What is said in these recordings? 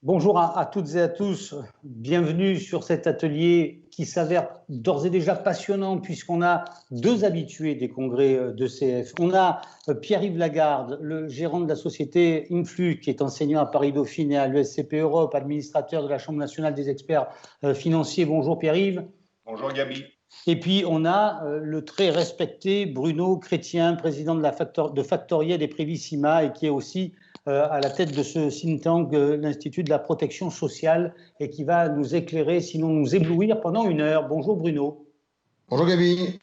Bonjour à toutes et à tous, bienvenue sur cet atelier qui s'avère d'ores et déjà passionnant puisqu'on a deux habitués des congrès d'ECF. On a Pierre-Yves Lagarde, le gérant de la société Influ, qui est enseignant à Paris-Dauphine et à l'ESCP Europe, administrateur de la Chambre nationale des experts financiers. Bonjour Pierre-Yves. Bonjour Gabi. Et puis on a le très respecté Bruno Chrétien, président de Factoriel et Prévissima, et qui est aussi à la tête de ce think tank, l'Institut de la protection sociale, et qui va nous éclairer, sinon nous éblouir pendant 1 heure. Bonjour Bruno. Bonjour Gabi.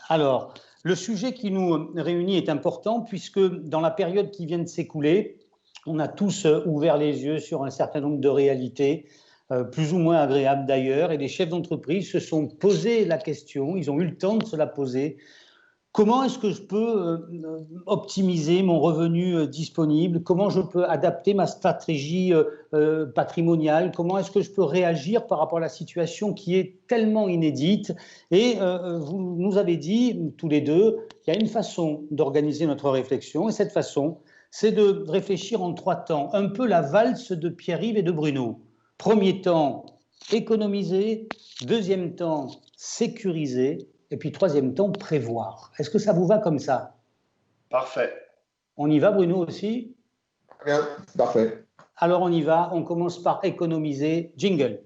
Alors, le sujet qui nous réunit est important puisque dans la période qui vient de s'écouler, on a tous ouvert les yeux sur un certain nombre de réalités, plus ou moins agréables d'ailleurs, et les chefs d'entreprise se sont posé la question, ils ont eu le temps de se la poser. Comment est-ce que je peux optimiser mon revenu disponible? Comment je peux adapter ma stratégie patrimoniale? Comment est-ce que je peux réagir par rapport à la situation qui est tellement inédite? Et vous nous avez dit, tous les deux, qu'il y a une façon d'organiser notre réflexion. Et cette façon, c'est de réfléchir en 3 temps. Un peu la valse de Pierre-Yves et de Bruno. Premier temps, économiser. Deuxième temps, sécuriser. Et puis, 3e temps, prévoir. Est-ce que ça vous va comme ça? Parfait. On y va, Bruno, aussi? Bien, parfait. Alors, on y va. On commence par économiser. Jingle.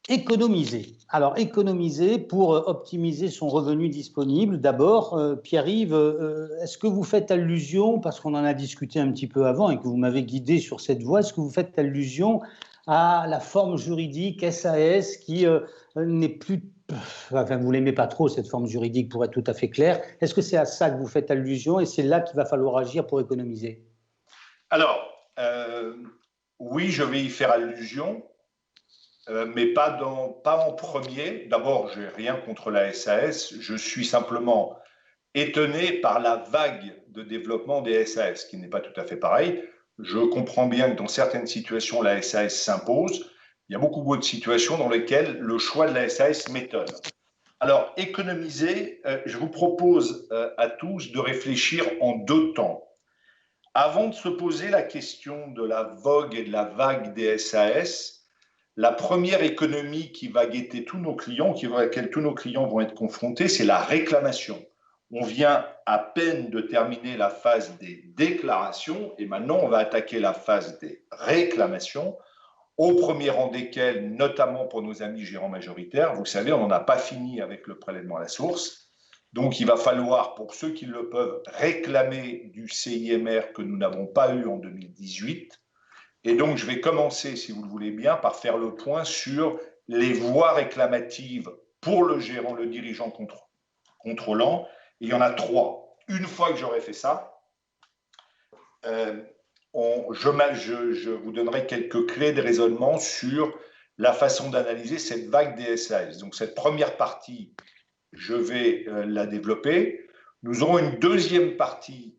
Économiser. Alors, économiser pour optimiser son revenu disponible. D'abord, Pierre-Yves, est-ce que vous faites allusion, parce qu'on en a discuté un petit peu avant et que vous m'avez guidé sur cette voie, est-ce que vous faites allusion à la forme juridique SAS qui n'est plus... Enfin, vous l'aimez pas trop, cette forme juridique, pour être tout à fait clair. Est-ce que c'est à ça que vous faites allusion et c'est là qu'il va falloir agir pour économiser? Alors, oui, je vais y faire allusion, mais pas en premier. D'abord, je n'ai rien contre la SAS. Je suis simplement étonné par la vague de développement des SAS, qui n'est pas tout à fait pareil. Je comprends bien que dans certaines situations, la SAS s'impose. Il y a beaucoup d'autres situations dans lesquelles le choix de la SAS m'étonne. Alors, économiser, je vous propose à tous de réfléchir en 2 temps. Avant de se poser la question de la vogue et de la vague des SAS, la première économie qui va guetter tous nos clients, à laquelle tous nos clients vont être confrontés, c'est la réclamation. On vient à peine de terminer la phase des déclarations et maintenant on va attaquer la phase des réclamations, au premier rang desquelles, notamment pour nos amis gérants majoritaires, vous savez, on n'en a pas fini avec le prélèvement à la source. Donc il va falloir, pour ceux qui le peuvent, réclamer du CIMR que nous n'avons pas eu en 2018. Et donc je vais commencer, si vous le voulez bien, par faire le point sur les voies réclamatives pour le gérant, le dirigeant contrôlant. Il y en a 3. Une fois que j'aurai fait ça, je vous donnerai quelques clés de raisonnement sur la façon d'analyser cette vague des SAS. Donc cette première partie, je vais la développer. Nous aurons une deuxième partie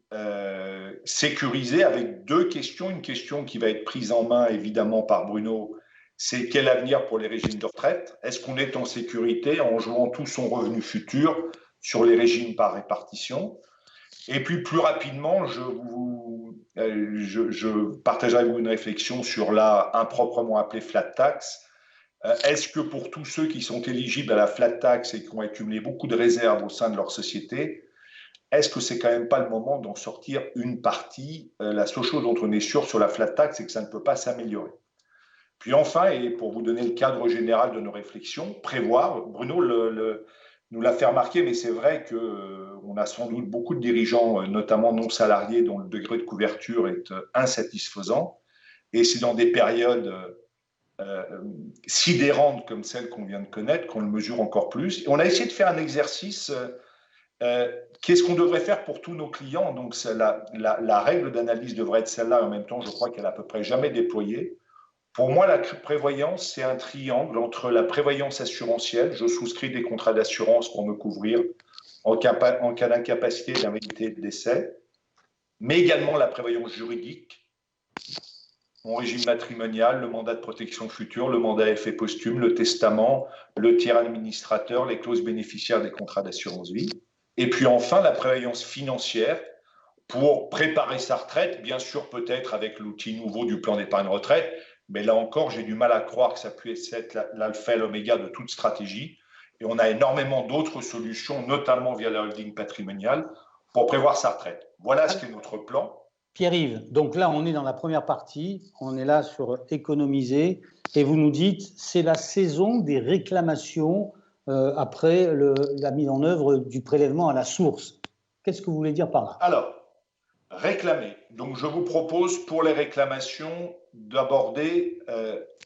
sécurisée avec 2 questions. Une question qui va être prise en main évidemment par Bruno, c'est quel avenir pour les régimes de retraite? Est-ce qu'on est en sécurité en jouant tout son revenu futur sur les régimes par répartition? Et puis plus rapidement, je partagerai avec vous une réflexion sur la improprement appelée flat tax. Est-ce que pour tous ceux qui sont éligibles à la flat tax et qui ont accumulé beaucoup de réserves au sein de leur société, est-ce que c'est quand même pas le moment d'en sortir une partie? La seule chose dont on est sûr sur la flat tax, c'est que ça ne peut pas s'améliorer. Puis enfin, et pour vous donner le cadre général de nos réflexions, prévoir, Bruno nous l'a fait remarquer, mais c'est vrai qu'on a sans doute beaucoup de dirigeants, notamment non salariés, dont le degré de couverture est insatisfaisant. Et c'est dans des périodes sidérantes comme celle qu'on vient de connaître qu'on le mesure encore plus. Et on a essayé de faire un exercice. Qu'est-ce qu'on devrait faire pour tous nos clients? Donc la règle d'analyse devrait être celle-là, et en même temps, je crois qu'elle est à peu près jamais déployée. Pour moi, la prévoyance, c'est un triangle entre la prévoyance assurantielle, je souscris des contrats d'assurance pour me couvrir en cas d'incapacité, d'invalidité et de décès, mais également la prévoyance juridique, mon régime matrimonial, le mandat de protection future, le mandat à effet posthume, le testament, le tiers administrateur, les clauses bénéficiaires des contrats d'assurance vie. Et puis enfin, la prévoyance financière pour préparer sa retraite, bien sûr peut-être avec l'outil nouveau du plan d'épargne retraite, mais là encore j'ai du mal à croire que ça puisse être l'alpha et l'oméga de toute stratégie. Et on a énormément d'autres solutions, notamment via la holding patrimoniale, pour prévoir sa retraite. Voilà ce qu'est notre plan. Pierre-Yves, donc là, on est dans la première partie, on est là sur économiser, et vous nous dites, c'est la saison des réclamations après la mise en œuvre du prélèvement à la source. Qu'est-ce que vous voulez dire par là? Alors, réclamer. Donc, je vous propose pour les réclamations d'aborder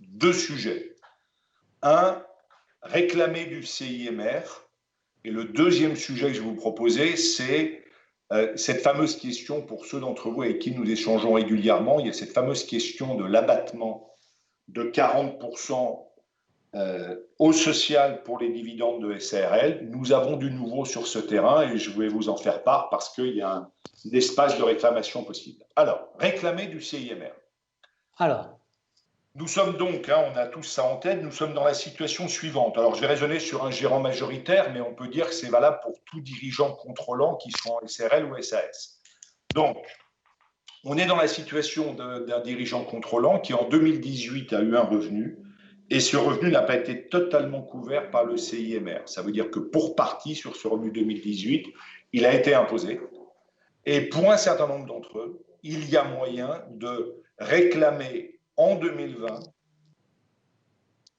deux sujets. Un, réclamer du CIMR. Et le deuxième sujet que je vais vous proposer, c'est cette fameuse question, pour ceux d'entre vous avec qui nous échangeons régulièrement, il y a cette fameuse question de l'abattement de 40% au social pour les dividendes de SARL. Nous avons du nouveau sur ce terrain et je vais vous en faire part parce qu'il y a un espace de réclamation possible. Alors, réclamer du CIMR. Alors, nous sommes donc, on a tous ça en tête, nous sommes dans la situation suivante. Alors, je vais raisonner sur un gérant majoritaire, mais on peut dire que c'est valable pour tout dirigeant contrôlant qui soit en SARL ou SAS. Donc, on est dans la situation d'un dirigeant contrôlant qui, en 2018, a eu un revenu, et ce revenu n'a pas été totalement couvert par le CIMR. Ça veut dire que pour partie, sur ce revenu 2018, il a été imposé. Et pour un certain nombre d'entre eux, il y a moyen de réclamer en 2020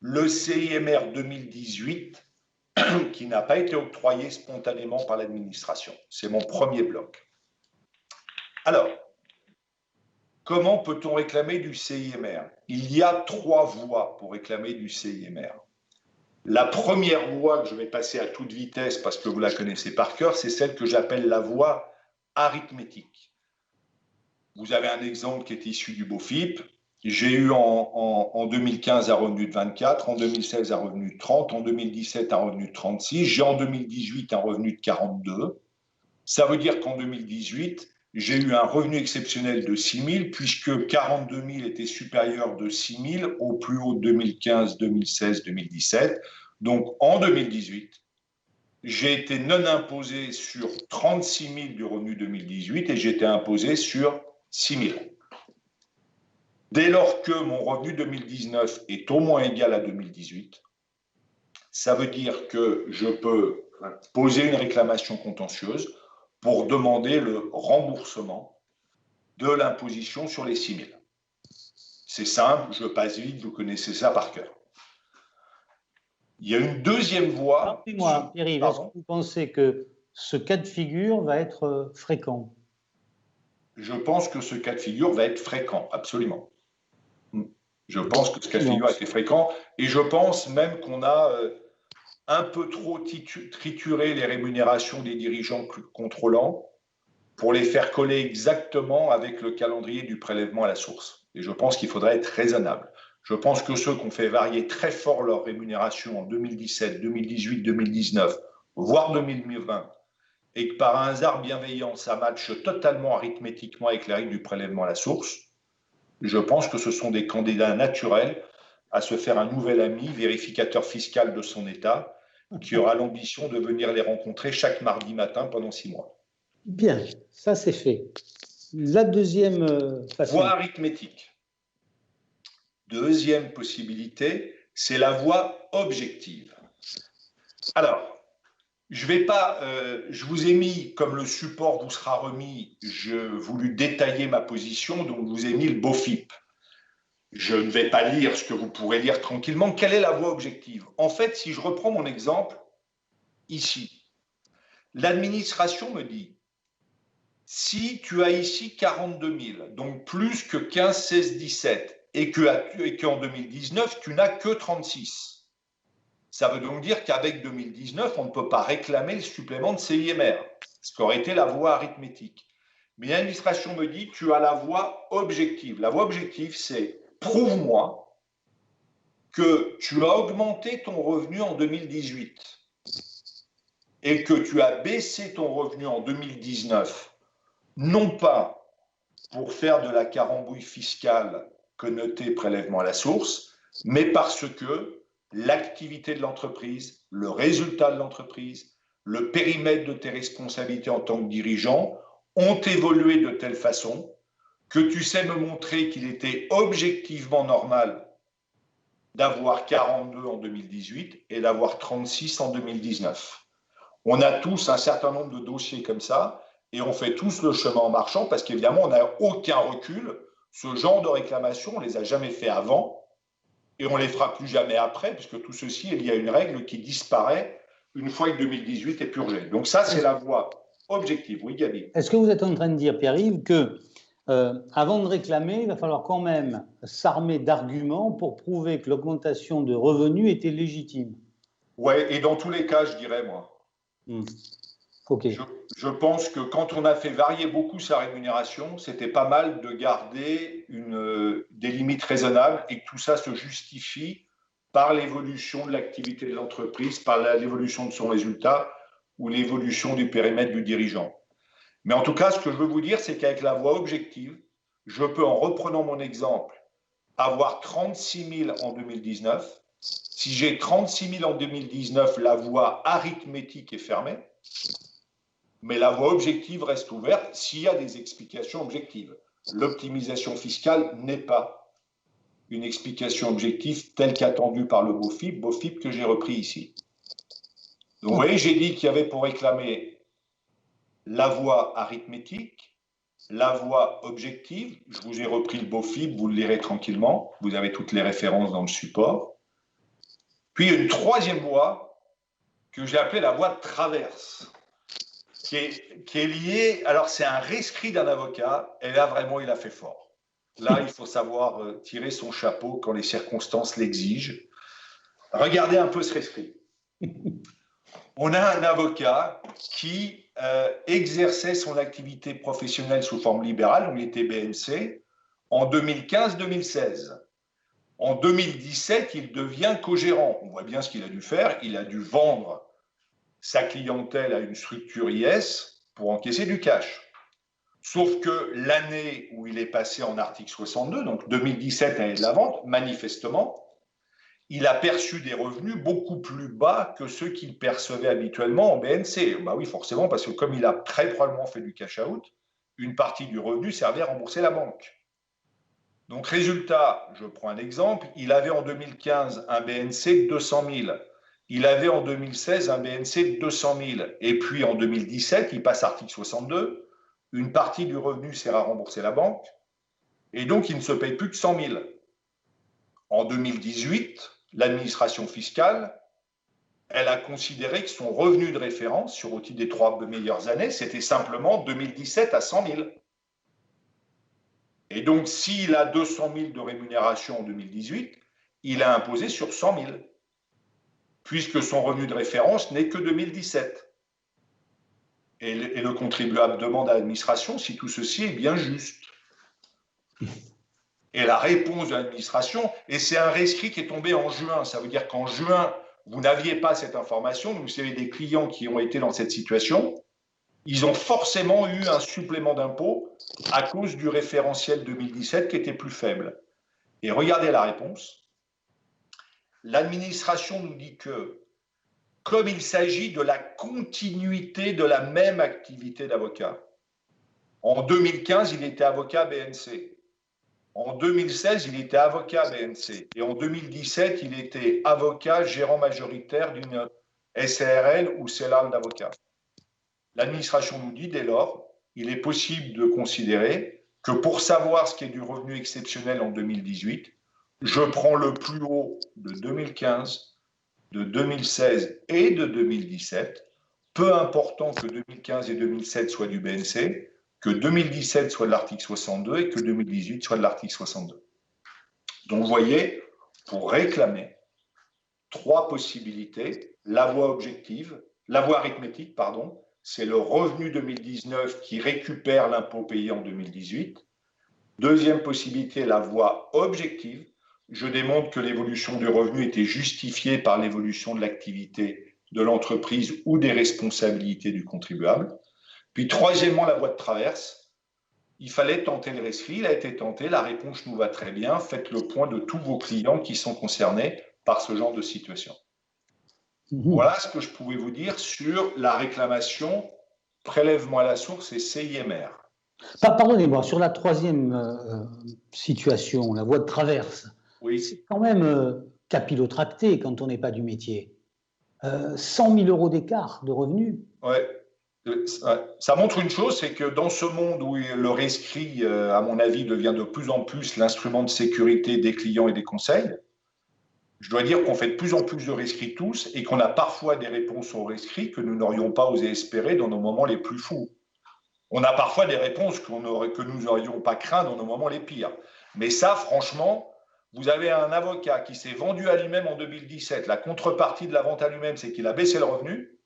le CIMR 2018 qui n'a pas été octroyé spontanément par l'administration. C'est mon premier bloc. Alors, comment peut-on réclamer du CIMR? Il y a 3 voies pour réclamer du CIMR. La première voie que je vais passer à toute vitesse parce que vous la connaissez par cœur, c'est celle que j'appelle la voie arithmétique. Vous avez un exemple qui est issu du BOFIP. J'ai eu en 2015 un revenu de 24, en 2016 un revenu de 30, en 2017 un revenu de 36, j'ai en 2018 un revenu de 42. Ça veut dire qu'en 2018, j'ai eu un revenu exceptionnel de 6 000 puisque 42 000 était supérieur de 6 000 au plus haut de 2015, 2016, 2017. Donc en 2018, j'ai été non imposé sur 36 000 du revenu 2018 et j'ai été imposé sur 6 000. Dès lors que mon revenu 2019 est au moins égal à 2018, ça veut dire que je peux poser une réclamation contentieuse pour demander le remboursement de l'imposition sur les 6 000. C'est simple, je passe vite, vous connaissez ça par cœur. Il y a une deuxième voie. Rappelez-moi, Pierre-Yves, est-ce que vous pensez que ce cas de figure va être fréquent? Je pense que ce cas de figure va être fréquent, absolument. Je pense que ce cas de figure a été fréquent et je pense même qu'on a un peu trop trituré les rémunérations des dirigeants contrôlants pour les faire coller exactement avec le calendrier du prélèvement à la source. Et je pense qu'il faudrait être raisonnable. Je pense que ceux qui ont fait varier très fort leur rémunération en 2017, 2018, 2019, voire 2020, et que par un hasard bienveillant, ça matche totalement arithmétiquement avec les règles du prélèvement à la source, je pense que ce sont des candidats naturels à se faire un nouvel ami, vérificateur fiscal de son État, qui aura l'ambition de venir les rencontrer chaque mardi matin pendant 6 mois. Bien, ça c'est fait. La deuxième façon. Voie arithmétique. Deuxième possibilité, c'est la voie objective. Alors, je vous ai mis, comme le support vous sera remis, j'ai voulu détailler ma position, donc je vous ai mis le BOFIP. Je ne vais pas lire ce que vous pourrez lire tranquillement. Quelle est la voie objective? En fait, si je reprends mon exemple, ici, l'administration me dit, si tu as ici 42 000, donc plus que 15, 16, 17, et qu'en 2019, tu n'as que 36, ça veut donc dire qu'avec 2019, on ne peut pas réclamer le supplément de CIMR, ce qui aurait été la voie arithmétique. Mais l'administration me dit, tu as la voie objective. La voie objective, c'est prouve-moi que tu as augmenté ton revenu en 2018 et que tu as baissé ton revenu en 2019, non pas pour faire de la carambouille fiscale connotée prélèvement à la source, mais parce que l'activité de l'entreprise, le résultat de l'entreprise, le périmètre de tes responsabilités en tant que dirigeant ont évolué de telle façon que tu sais me montrer qu'il était objectivement normal d'avoir 42 en 2018 et d'avoir 36 en 2019. On a tous un certain nombre de dossiers comme ça et on fait tous le chemin en marchant parce qu'évidemment, on n'a aucun recul. Ce genre de réclamations, on ne les a jamais fait avant et on ne les fera plus jamais après puisque tout ceci, il y a une règle qui disparaît une fois que 2018 est purgé. Donc ça, c'est la voie objective. Oui, Gabi. Est-ce que vous êtes en train de dire, Pierre-Yves, que avant de réclamer, il va falloir quand même s'armer d'arguments pour prouver que l'augmentation de revenus était légitime? Oui, et dans tous les cas, je dirais, moi. Okay. Je pense que quand on a fait varier beaucoup sa rémunération, c'était pas mal de garder des limites raisonnables et que tout ça se justifie par l'évolution de l'activité de l'entreprise, par l'évolution de son résultat ou l'évolution du périmètre du dirigeant. Mais en tout cas, ce que je veux vous dire, c'est qu'avec la voie objective, je peux, en reprenant mon exemple, avoir 36 000 en 2019. Si j'ai 36 000 en 2019, la voie arithmétique est fermée, mais la voie objective reste ouverte s'il y a des explications objectives. L'optimisation fiscale n'est pas une explication objective telle qu'attendue par le BOFIP que j'ai repris ici. Donc, vous voyez, j'ai dit qu'il y avait pour réclamer la voie arithmétique, la voie objective. Je vous ai repris le BOFIP, vous le lirez tranquillement. Vous avez toutes les références dans le support. Puis, une troisième voie que j'ai appelée la voie de traverse, qui est liée. Alors, c'est un rescrit d'un avocat, et là, vraiment, il a fait fort. Là, il faut savoir tirer son chapeau quand les circonstances l'exigent. Regardez un peu ce rescrit. On a un avocat qui exerçait son activité professionnelle sous forme libérale, on était BNC, en 2015-2016. En 2017, il devient co-gérant. On voit bien ce qu'il a dû faire. Il a dû vendre sa clientèle à une structure IS pour encaisser du cash. Sauf que l'année où il est passé en article 62, donc 2017, année de la vente, manifestement, il a perçu des revenus beaucoup plus bas que ceux qu'il percevait habituellement en BNC. Bah oui, forcément, parce que comme il a très probablement fait du cash-out, une partie du revenu servait à rembourser la banque. Donc, résultat, je prends un exemple, il avait en 2015 un BNC de 200 000. Il avait en 2016 un BNC de 200 000. Et puis en 2017, il passe article 62. Une partie du revenu sert à rembourser la banque. Et donc, il ne se paye plus que 100 000. En 2018, l'administration fiscale, elle a considéré que son revenu de référence sur au titre des 3 meilleures années, c'était simplement 2017 à 100 000. Et donc, s'il a 200 000 de rémunération en 2018, il a imposé sur 100 000, puisque son revenu de référence n'est que 2017. Et le contribuable demande à l'administration si tout ceci est bien juste. Et la réponse de l'administration, et c'est un rescrit qui est tombé en juin, ça veut dire qu'en juin, vous n'aviez pas cette information, donc vous avez des clients qui ont été dans cette situation, ils ont forcément eu un supplément d'impôt à cause du référentiel 2017 qui était plus faible. Et regardez la réponse. L'administration nous dit que, comme il s'agit de la continuité de la même activité d'avocat, en 2015, il était avocat BNC. En 2016, il était avocat BNC. Et en 2017, il était avocat gérant majoritaire d'une SARL ou CELAL d'avocat. L'administration nous dit, dès lors, il est possible de considérer que pour savoir ce qui est du revenu exceptionnel en 2018, je prends le plus haut de 2015, de 2016 et de 2017, peu important que 2015 et 2007 soient du BNC, que 2017 soit de l'article 62 et que 2018 soit de l'article 62. Donc, vous voyez, pour réclamer, 3 possibilités. La voie objective, la voie arithmétique, pardon, c'est le revenu 2019 qui récupère l'impôt payé en 2018. Deuxième possibilité, la voie objective. Je démontre que l'évolution du revenu était justifiée par l'évolution de l'activité de l'entreprise ou des responsabilités du contribuable. Puis troisièmement, la voie de traverse. Il fallait tenter le rescrit, il a été tenté, la réponse nous va très bien. Faites le point de tous vos clients qui sont concernés par ce genre de situation. Voilà ce que je pouvais vous dire sur la réclamation prélèvement à la source et CIMR. Pardonnez-moi, sur la troisième situation, la voie de traverse, Oui. c'est quand même capillotracté quand on n'est pas du métier. 100 000 euros d'écart de revenus. Ouais. Ça montre une chose, c'est que dans ce monde où le rescrit, à mon avis, devient de plus en plus l'instrument de sécurité des clients et des conseils, je dois dire qu'on fait de plus en plus de rescrits tous et qu'on a parfois des réponses aux rescrits que nous n'aurions pas osé espérer dans nos moments les plus fous. On a parfois des réponses que nous n'aurions pas craint dans nos moments les pires. Mais ça, franchement, vous avez un avocat qui s'est vendu à lui-même en 2017. La contrepartie de la vente à lui-même, c'est qu'il a baissé le revenu.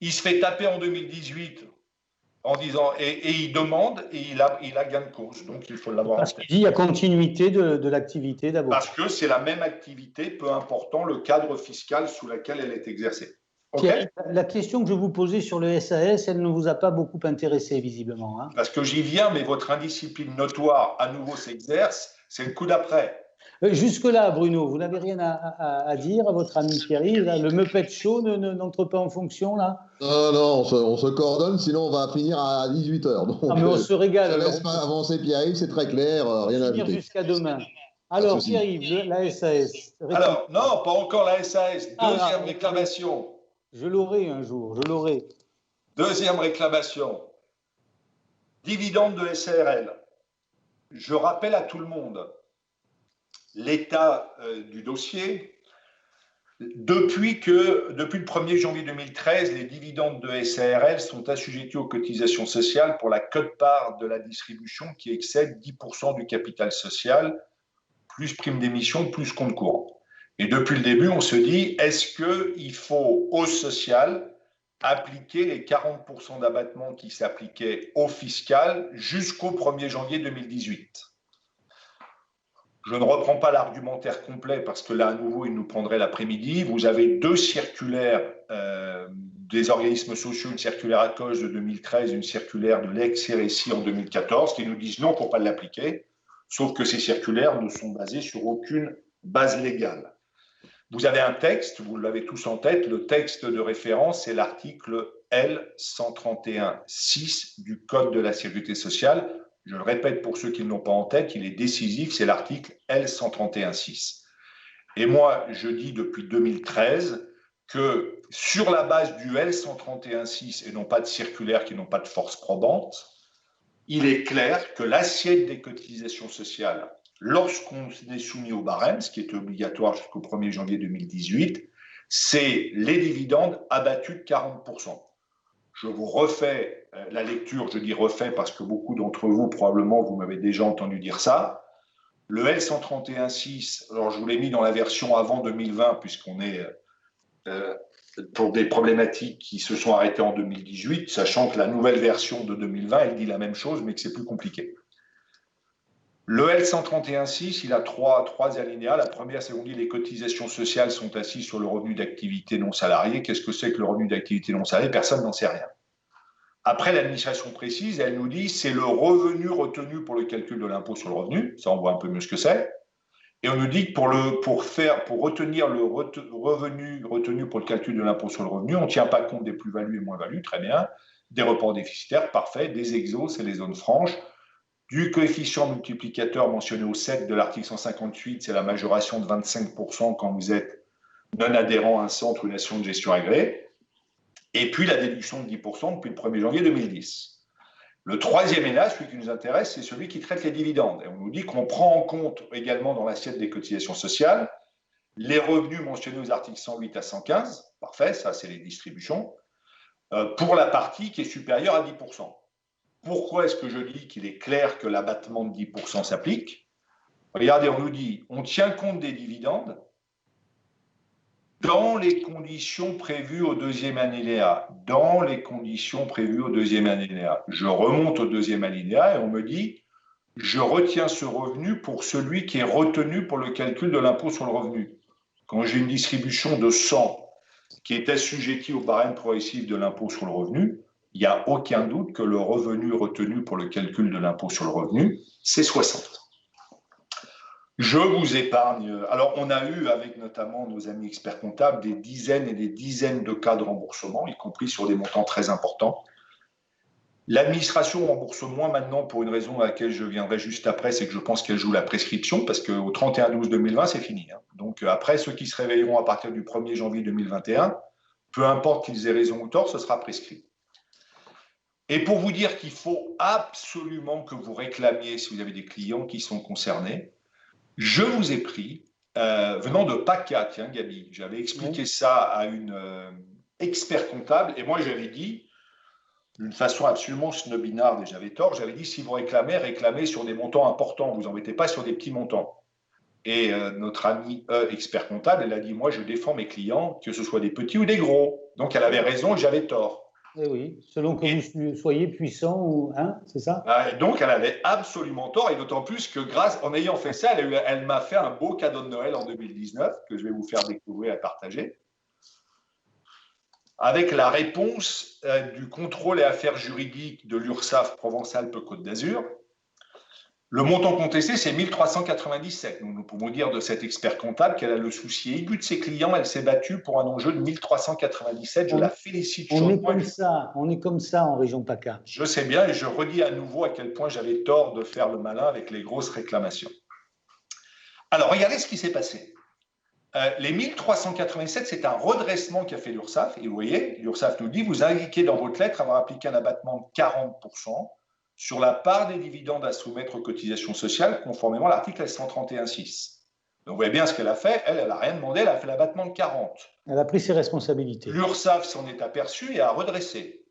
Il se fait taper en 2018 en disant, et il demande, et il a gain de cause. Donc, il faut l'avoir en tête. Parce qu'il dit qu'il y a continuité de l'activité d'avocat. Parce que c'est la même activité, peu important le cadre fiscal sous lequel elle est exercée. Okay. La question que je vous posais sur le SAS, elle ne vous a pas beaucoup intéressé, visiblement. Hein. Parce que j'y viens, mais votre indiscipline notoire à nouveau s'exerce, c'est le coup d'après. Jusque-là, Bruno, vous n'avez rien à dire à votre ami Thierry. Là, le Muppet Show n'entre pas en fonction, là? Non, on se coordonne, sinon on va finir à 18h. Donc, mais on se régale. Je ne laisse pas avancer Pierre-Yves, c'est très clair, rien à ajouter. Jusqu'à demain. Alors, Pierre-Yves, la SAS. Alors, non, pas encore la SAS. Deuxième réclamation. Je l'aurai un jour, je l'aurai. Deuxième réclamation. Dividende de SARL. Je rappelle à tout le monde l'état du dossier. Depuis le 1er janvier 2013, les dividendes de SARL sont assujettis aux cotisations sociales pour la quote-part de la distribution qui excède 10% du capital social, plus prime d'émission, plus compte courant. Et depuis le début, on se dit, est-ce qu'il faut au social appliquer les 40% d'abattement qui s'appliquaient au fiscal jusqu'au 1er janvier 2018 ? Je ne reprends pas l'argumentaire complet parce que là, à nouveau, il nous prendrait l'après-midi. Vous avez deux circulaires des organismes sociaux, une circulaire ACOS de 2013, une circulaire de l'ex-RSI en 2014, qui nous disent non, il ne faut pas l'appliquer, sauf que ces circulaires ne sont basées sur aucune base légale. Vous avez un texte, vous l'avez tous en tête, le texte de référence, c'est l'article L131-6 du Code de la Sécurité sociale. Je le répète pour ceux qui ne l'ont pas en tête, il est décisif, c'est l'article L131-6. Et moi, je dis depuis 2013 que sur la base du L131-6 et non pas de circulaires qui n'ont pas de force probante, il est clair que l'assiette des cotisations sociales, lorsqu'on est soumis au barème, ce qui est obligatoire jusqu'au 1er janvier 2018, c'est les dividendes abattus de 40%. Je vous refais la lecture, je dis refait parce que beaucoup d'entre vous, probablement, vous m'avez déjà entendu dire ça. Le L131-6, alors je vous l'ai mis dans la version avant 2020, puisqu'on est pour des problématiques qui se sont arrêtées en 2018, sachant que la nouvelle version de 2020, elle dit la même chose, mais que c'est plus compliqué. Le L131-6, il a trois alinéas. La première, c'est qu'on dit les cotisations sociales sont assises sur le revenu d'activité non salarié. Qu'est-ce que c'est que le revenu d'activité non salarié? Personne n'en sait rien. Après, l'administration précise, elle nous dit c'est le revenu retenu pour le calcul de l'impôt sur le revenu. Ça, on voit un peu mieux ce que c'est. Et on nous dit que pour retenir le revenu retenu pour le calcul de l'impôt sur le revenu, on ne tient pas compte des plus-values et moins-values, très bien, des reports déficitaires, parfait, des exos et les zones franches, du coefficient multiplicateur mentionné au 7 de l'article 158, c'est la majoration de 25% quand vous êtes non adhérent à un centre ou une association de gestion agréée, et puis la déduction de 10% depuis le 1er janvier 2010. Le troisième état, celui qui nous intéresse, c'est celui qui traite les dividendes. Et on nous dit qu'on prend en compte également dans l'assiette des cotisations sociales les revenus mentionnés aux articles 108 à 115, parfait, ça c'est les distributions, pour la partie qui est supérieure à 10%. Pourquoi est-ce que je dis qu'il est clair que l'abattement de 10% s'applique? Regardez, on nous dit, on tient compte des dividendes dans les conditions prévues au deuxième alinéa. Dans les conditions prévues au deuxième alinéa. Je remonte au deuxième alinéa et on me dit, je retiens ce revenu pour celui qui est retenu pour le calcul de l'impôt sur le revenu. Quand j'ai une distribution de 100 qui est assujettie au barème progressif de l'impôt sur le revenu, il n'y a aucun doute que le revenu retenu pour le calcul de l'impôt sur le revenu, c'est 60. Je vous épargne. Alors, on a eu, avec notamment nos amis experts comptables, des dizaines et des dizaines de cas de remboursement, y compris sur des montants très importants. L'administration rembourse moins maintenant pour une raison à laquelle je viendrai juste après, c'est que je pense qu'elle joue la prescription parce qu'au 31/12/2020, c'est fini. Hein. Donc après, ceux qui se réveilleront à partir du 1er janvier 2021, peu importe qu'ils aient raison ou tort, ce sera prescrit. Et pour vous dire qu'il faut absolument que vous réclamiez si vous avez des clients qui sont concernés, je vous ai pris, venant de PACA, tiens Gabi, j'avais expliqué ça à une expert comptable et moi j'avais dit, d'une façon absolument snobinarde, et j'avais tort, j'avais dit si vous réclamez sur des montants importants, vous embêtez pas sur des petits montants. Et notre ami expert comptable, elle a dit moi je défends mes clients, que ce soit des petits ou des gros. Donc elle avait raison et j'avais tort. Eh oui, selon que vous soyez puissant ou c'est ça. Donc elle avait absolument tort, et d'autant plus que en ayant fait ça, elle m'a fait un beau cadeau de Noël en 2019 que je vais vous faire découvrir et partager. Avec la réponse du contrôle et affaires juridiques de l'URSSAF Provence-Alpes-Côte d'Azur. Le montant contesté, c'est 1397. Nous pouvons dire de cet expert comptable qu'elle a le souci aigu de ses clients. Elle s'est battue pour un enjeu de 1397. Je la félicite chaudement. On est comme ça en région PACA. Je sais bien et je redis à nouveau à quel point j'avais tort de faire le malin avec les grosses réclamations. Alors, regardez ce qui s'est passé. Les 1387, c'est un redressement qu'a fait l'URSSAF. Et vous voyez, l'URSSAF nous dit, vous indiquez dans votre lettre avoir appliqué un abattement de 40% sur la part des dividendes à soumettre aux cotisations sociales, conformément à l'article L131.6. Donc vous voyez bien ce qu'elle a fait. Elle n'a rien demandé, elle a fait l'abattement de 40. Elle a pris ses responsabilités. L'URSSAF s'en est aperçue et a redressé.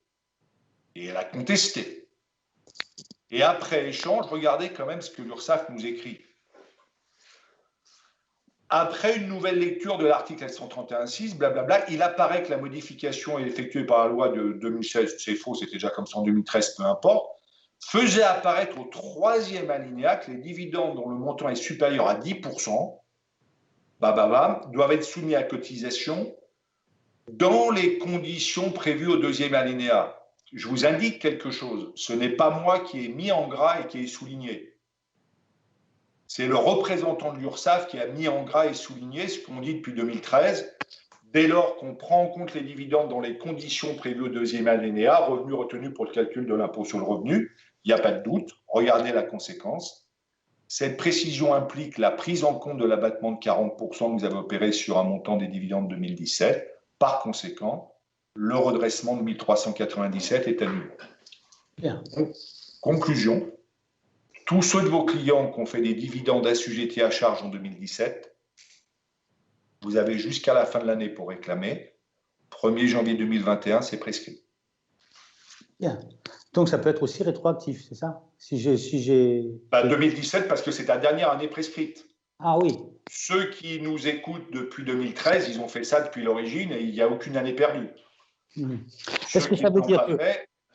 Et elle a contesté. Et après échange, regardez quand même ce que l'URSSAF nous écrit. Après une nouvelle lecture de l'article L131.6, blablabla, il apparaît que la modification effectuée par la loi de 2016, c'est faux, c'était déjà comme ça en 2013, peu importe, faisait apparaître au 3e alinéa que les dividendes dont le montant est supérieur à 10%, doivent être soumis à cotisation dans les conditions prévues au 2e alinéa. Je vous indique quelque chose, ce n'est pas moi qui ai mis en gras et qui ai souligné. C'est le représentant de l'URSSAF qui a mis en gras et souligné ce qu'on dit depuis 2013. Dès lors qu'on prend en compte les dividendes dans les conditions prévues au 2e alinéa, revenus retenus pour le calcul de l'impôt sur le revenu, il n'y a pas de doute, regardez la conséquence. Cette précision implique la prise en compte de l'abattement de 40% que vous avez opéré sur un montant des dividendes 2017. Par conséquent, le redressement de 1397 est annulé. Bien. Conclusion. Tous ceux de vos clients qui ont fait des dividendes assujettis à charge en 2017, vous avez jusqu'à la fin de l'année pour réclamer. 1er janvier 2021, c'est prescrit. Bien. Donc ça peut être aussi rétroactif, c'est ça? Si j'ai... 2017, parce que c'est ta dernière année prescrite. Ah oui. Ceux qui nous écoutent depuis 2013, ils ont fait ça depuis l'origine et il n'y a aucune année perdue. Est-ce que ça veut dire que...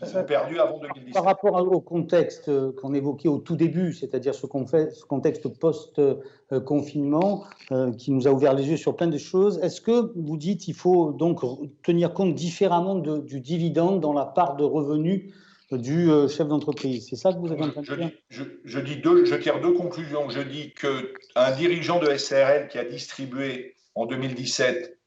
Ils ont perdu avant 2017. Par rapport au contexte qu'on évoquait au tout début, c'est-à-dire ce contexte post-confinement qui nous a ouvert les yeux sur plein de choses, est-ce que vous dites qu'il faut donc tenir compte différemment du dividende dans la part de revenus du chef d'entreprise? C'est ça que vous êtes en train de dire? Je tire deux conclusions. Je dis qu'un dirigeant de SARL qui a distribué en 2017,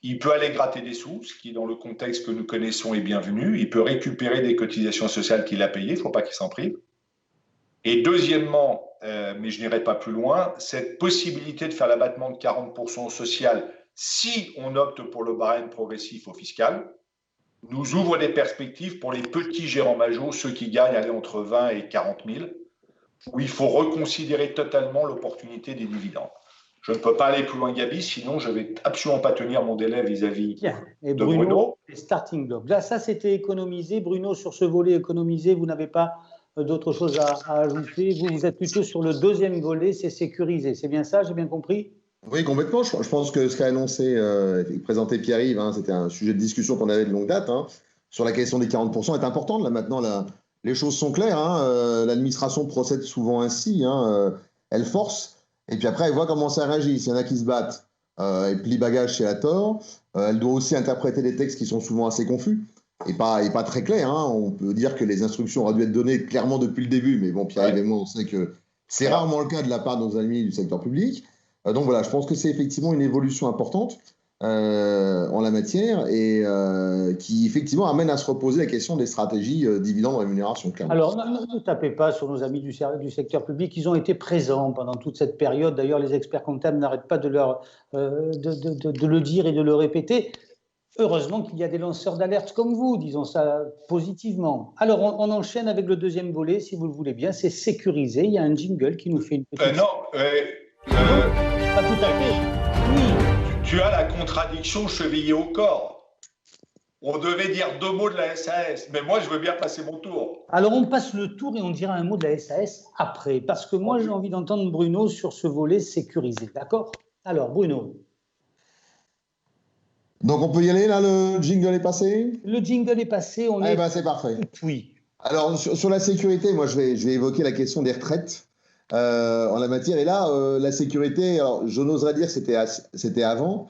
il peut aller gratter des sous, ce qui, dans le contexte que nous connaissons, est bienvenu. Il peut récupérer des cotisations sociales qu'il a payées, il ne faut pas qu'il s'en prive. Et deuxièmement, mais je n'irai pas plus loin, cette possibilité de faire l'abattement de 40% social, si on opte pour le barème progressif au fiscal, nous ouvre des perspectives pour les petits gérants majors, ceux qui gagnent entre 20 et 40 000, où il faut reconsidérer totalement l'opportunité des dividendes. Je ne peux pas aller plus loin, Gabi, sinon je ne vais absolument pas tenir mon délai vis-à-vis de Bruno. Les starting blocks. Là, ça, c'était économisé. Bruno, sur ce volet économisé, vous n'avez pas d'autre chose à ajouter. Vous êtes plutôt sur le 2e volet, c'est sécurisé. C'est bien ça, j'ai bien compris? Oui, complètement. Je pense que ce qu'a annoncé et présenté Pierre-Yves, c'était un sujet de discussion qu'on avait de longue date, sur la question des 40% est importante. Là, maintenant, les choses sont claires. L'administration procède souvent ainsi. Elle force. Et puis après, elle voit comment ça réagit. S'il y en a qui se battent et plient bagage chez la tort, elle doit aussi interpréter des textes qui sont souvent assez confus et pas très clairs. On peut dire que les instructions auraient dû être données clairement depuis le début, mais bon, Pierre-Yves et moi, on sait que c'est rarement le cas de la part de nos amis du secteur public. Donc voilà, je pense que c'est effectivement une évolution importante. en la matière et qui effectivement amène à se reposer la question des stratégies dividendes-rémunération. Alors, ne tapez pas sur nos amis du secteur public. Ils ont été présents pendant toute cette période. D'ailleurs, les experts comptables n'arrêtent pas de le dire et de le répéter. Heureusement qu'il y a des lanceurs d'alerte comme vous, disons ça positivement. Alors, on enchaîne avec le deuxième volet, si vous le voulez bien, c'est sécuriser. Il y a un jingle qui nous fait une petite... Non, pas tout à fait. Oui. Tu as la contradiction chevillée au corps. On devait dire 2 mots de la SAS, mais moi, je veux bien passer mon tour. Alors, on passe le tour et on dira un mot de la SAS après, parce que moi, j'ai envie d'entendre Bruno sur ce volet sécurisé, d'accord? Alors, Bruno. Donc, on peut y aller, là, le jingle est passé? Le jingle est passé, on est... ben, c'est parfait. Oui. Alors, sur la sécurité, moi, je vais évoquer la question des retraites en la matière. Et là, la sécurité, alors, je n'oserais dire que c'était avant.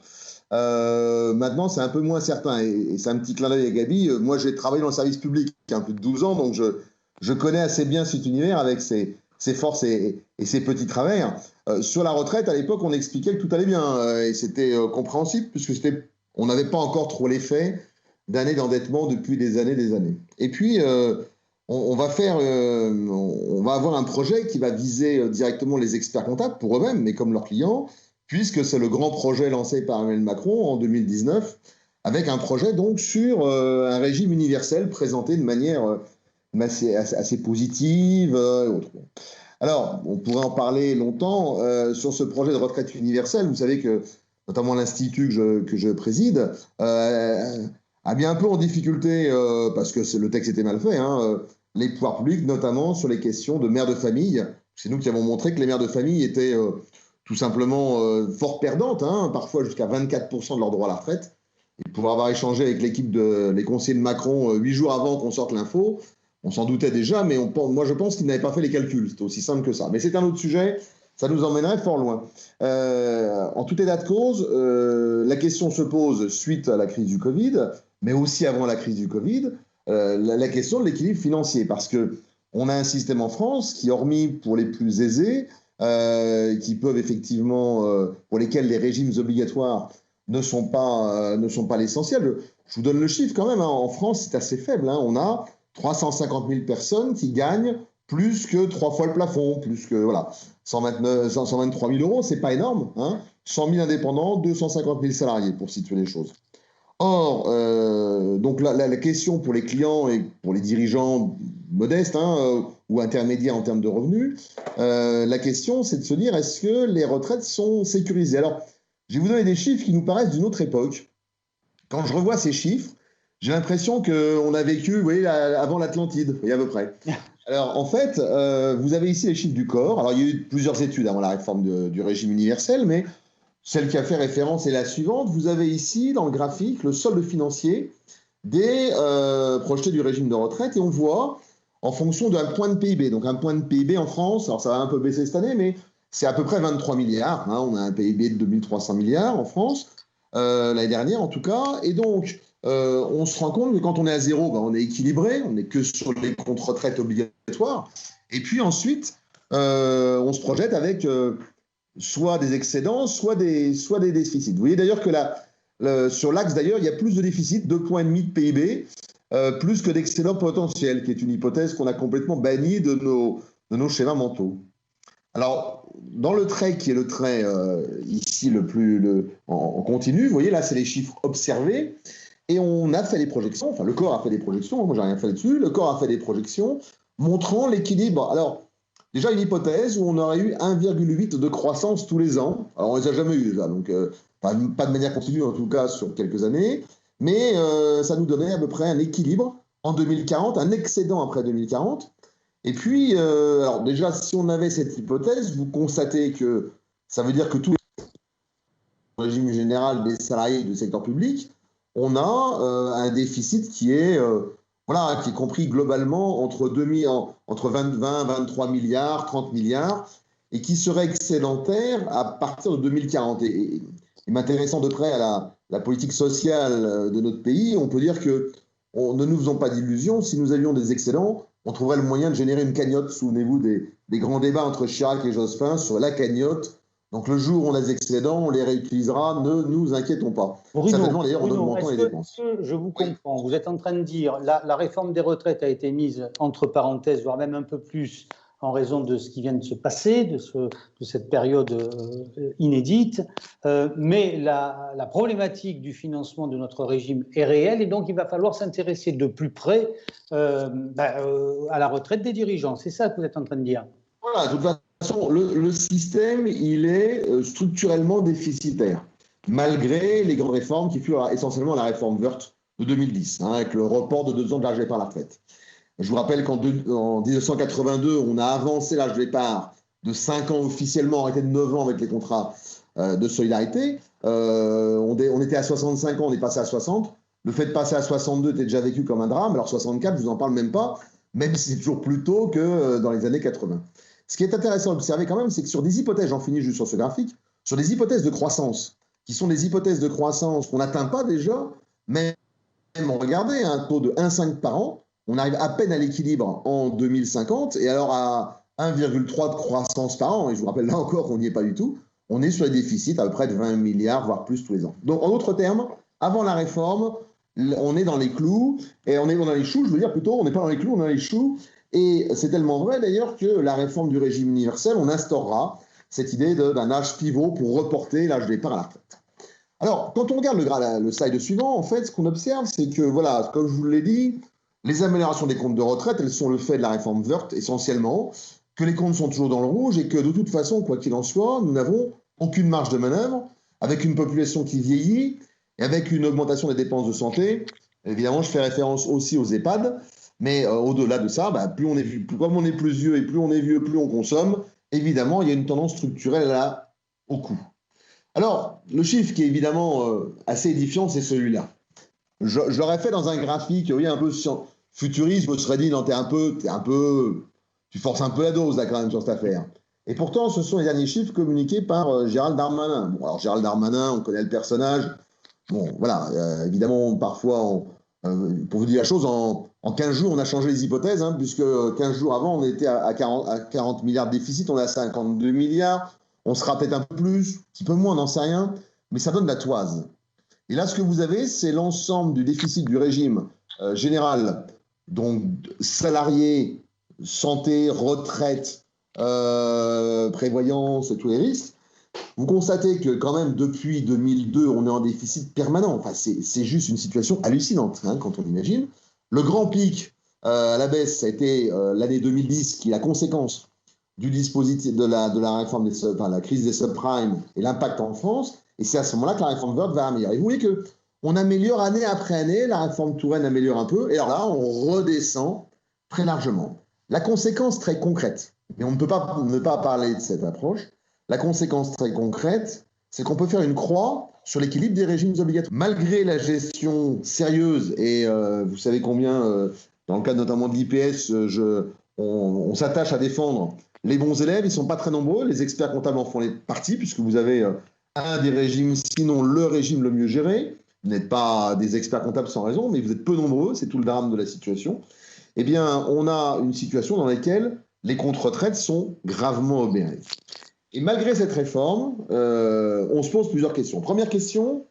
Maintenant, c'est un peu moins certain. Et c'est un petit clin d'œil à Gabi. Moi, j'ai travaillé dans le service public il y a plus de 12 ans, donc je connais assez bien cet univers avec ses forces et ses petits travers. Sur la retraite, à l'époque, on expliquait que tout allait bien. Et c'était compréhensible, puisque on n'avait pas encore trop l'effet d'années d'endettement depuis des années. Et puis, on va avoir un projet qui va viser directement les experts comptables pour eux-mêmes, mais comme leurs clients, puisque c'est le grand projet lancé par Emmanuel Macron en 2019, avec un projet donc sur un régime universel présenté de manière assez positive. Alors, on pourrait en parler longtemps sur ce projet de retraite universelle. Vous savez que, notamment l'Institut que je préside, a bien un peu en difficulté, parce que le texte était mal fait, les pouvoirs publics, notamment sur les questions de mères de famille. C'est nous qui avons montré que les mères de famille étaient tout simplement fort perdantes, parfois jusqu'à 24% de leur droit à la retraite. Et pour avoir échangé avec l'équipe les conseillers de Macron 8 jours avant qu'on sorte l'info, on s'en doutait déjà, mais moi je pense qu'ils n'avaient pas fait les calculs. C'était aussi simple que ça. Mais c'est un autre sujet, ça nous emmènerait fort loin. En tout état de cause, la question se pose suite à la crise du Covid, mais aussi avant la crise du Covid, la question de l'équilibre financier. Parce qu'on a un système en France qui, hormis pour les plus aisés, qui peuvent effectivement, pour lesquels les régimes obligatoires ne sont pas l'essentiel. Je vous donne le chiffre quand même. En France, c'est assez faible. On a 350 000 personnes qui gagnent plus que 3 fois le plafond, plus que 123 000 euros, c'est pas énorme. 100 000 indépendants, 250 000 salariés, pour situer les choses. Or, donc la question pour les clients et pour les dirigeants modestes ou intermédiaires en termes de revenus, la question c'est de se dire, est-ce que les retraites sont sécurisées? Alors, je vais vous donner des chiffres qui nous paraissent d'une autre époque. Quand je revois ces chiffres, j'ai l'impression qu'on a vécu, vous voyez, avant l'Atlantide, vous voyez, à peu près. Alors, en fait, vous avez ici les chiffres du corps. Alors, il y a eu plusieurs études avant la réforme du régime universel, mais celle qui a fait référence est la suivante. Vous avez ici, dans le graphique, le solde financier des projetés du régime de retraite, et on voit, en fonction d'un point de PIB, donc un point de PIB en France, alors ça va un peu baisser cette année, mais c'est à peu près 23 milliards. On a un PIB de 2300 milliards en France, l'année dernière en tout cas, et donc on se rend compte que quand on est à zéro, on est équilibré, on n'est que sur les comptes retraite obligatoires, et puis ensuite, on se projette avec soit des excédents, soit des déficits. Vous voyez d'ailleurs que sur l'axe, d'ailleurs, il y a plus de déficits, 2,5 points de PIB, plus que d'excédents potentiels, qui est une hypothèse qu'on a complètement bannie de nos schémas mentaux. Alors, dans le trait qui est le trait ici en continu, vous voyez, là, c'est les chiffres observés, et on a fait des projections, enfin, le corps a fait des projections, moi, j'ai rien fait là-dessus, le corps a fait des projections montrant l'équilibre. Alors, déjà une hypothèse où on aurait eu 1,8 de croissance tous les ans. Alors, on ne les a jamais eu déjà, donc pas de manière continue, en tout cas, sur quelques années, mais ça nous donnait à peu près un équilibre en 2040, un excédent après 2040. Et puis, alors déjà, si on avait cette hypothèse, vous constatez que ça veut dire que tout le régime général des salariés du secteur public, on a un déficit qui est compris globalement entre 20, 23 milliards, 30 milliards, et qui serait excédentaire à partir de 2040. Et m'intéressant de près à la politique sociale de notre pays, on peut dire que ne nous faisons pas d'illusions, si nous avions des excédents, on trouverait le moyen de générer une cagnotte. Souvenez-vous des grands débats entre Chirac et Jospin sur la cagnotte Donc le jour où on a des excédents, on les réutilisera, ne nous inquiétons pas. Bruno, Certainement d'ailleurs en Bruno, augmentant les dépenses. je vous comprends. Vous êtes en train de dire la réforme des retraites a été mise entre parenthèses, voire même un peu plus, en raison de ce qui vient de se passer, de cette période inédite. Mais la problématique du financement de notre régime est réelle et donc il va falloir s'intéresser de plus près à la retraite des dirigeants. C'est ça que vous êtes en train de dire. Voilà, de toute façon, le système, il est structurellement déficitaire, malgré les grandes réformes qui furent essentiellement la réforme Woerth de 2010, avec le report de 2 ans de l'âge de départ à la retraite. Je vous rappelle qu'en 1982, on a avancé l'âge de départ de 5 ans officiellement, arrêté de 9 ans avec les contrats de solidarité. On était à 65 ans, on est passé à 60. Le fait de passer à 62 était déjà vécu comme un drame. Alors 64, je ne vous en parle même pas, même si c'est toujours plus tôt que dans les années 80. Ce qui est intéressant d'observer quand même, c'est que sur des hypothèses, j'en finis juste sur ce graphique, sur des hypothèses de croissance, qui sont des hypothèses de croissance qu'on n'atteint pas déjà, même regardez, un taux de 1,5 par an, on arrive à peine à l'équilibre en 2050, et alors à 1,3 de croissance par an, et je vous rappelle là encore qu'on n'y est pas du tout, on est sur des déficits à peu près de 20 milliards, voire plus tous les ans. Donc en d'autres termes, avant la réforme, on est dans les clous, et on est dans les choux, je veux dire plutôt, on n'est pas dans les clous, on est dans les choux. Et c'est tellement vrai d'ailleurs que la réforme du régime universel, on instaurera cette idée d'un âge pivot pour reporter l'âge de départ à la retraite. Alors, quand on regarde le slide suivant, en fait, ce qu'on observe, c'est que, voilà, comme je vous l'ai dit, les améliorations des comptes de retraite, elles sont le fait de la réforme Woerth essentiellement, que les comptes sont toujours dans le rouge et que de toute façon, quoi qu'il en soit, nous n'avons aucune marge de manœuvre, avec une population qui vieillit et avec une augmentation des dépenses de santé. Évidemment, je fais référence aussi aux EHPAD. Mais au-delà de ça, comme on est plus vieux et plus on est vieux, plus on consomme, évidemment, il y a une tendance structurelle là au coût. Alors, le chiffre qui est évidemment assez édifiant, c'est celui-là. Je l'aurais fait dans un graphique, oui, un peu futuriste, je me serais dit, non, tu forces un peu la dose là quand même sur cette affaire. Et pourtant, ce sont les derniers chiffres communiqués par Gérald Darmanin. Bon, alors Gérald Darmanin, on connaît le personnage. Bon, voilà, évidemment, parfois, pour vous dire la chose, en 15 jours, on a changé les hypothèses, puisque 15 jours avant, on était à 40 milliards de déficit, on est à 52 milliards, on sera peut-être un peu plus, un petit peu moins, on n'en sait rien, mais ça donne la toise. Et là, ce que vous avez, c'est l'ensemble du déficit du régime général, donc salariés, santé, retraite, prévoyance, tous les risques. Vous constatez que quand même, depuis 2002, on est en déficit permanent. Enfin, c'est juste une situation hallucinante quand on imagine. Le grand pic à la baisse, ça a été l'année 2010, qui est la conséquence du dispositif de la réforme la crise des subprimes et l'impact en France. Et c'est à ce moment-là que la réforme Woerth va améliorer. Et vous voyez qu'on améliore année après année, la réforme Touraine améliore un peu, et alors là, on redescend très largement. La conséquence très concrète, et on ne peut pas ne pas parler de cette approche, la conséquence très concrète, c'est qu'on peut faire une croix sur l'équilibre des régimes obligatoires. Malgré la gestion sérieuse, et vous savez combien, dans le cadre notamment de l'IPS, on s'attache à défendre les bons élèves, ils ne sont pas très nombreux, les experts comptables en font partie, puisque vous avez un des régimes, sinon le régime le mieux géré. Vous n'êtes pas des experts comptables sans raison, mais vous êtes peu nombreux, c'est tout le drame de la situation. Eh bien, on a une situation dans laquelle les comptes retraites sont gravement obérés. Et malgré cette réforme, on se pose plusieurs questions. Première question,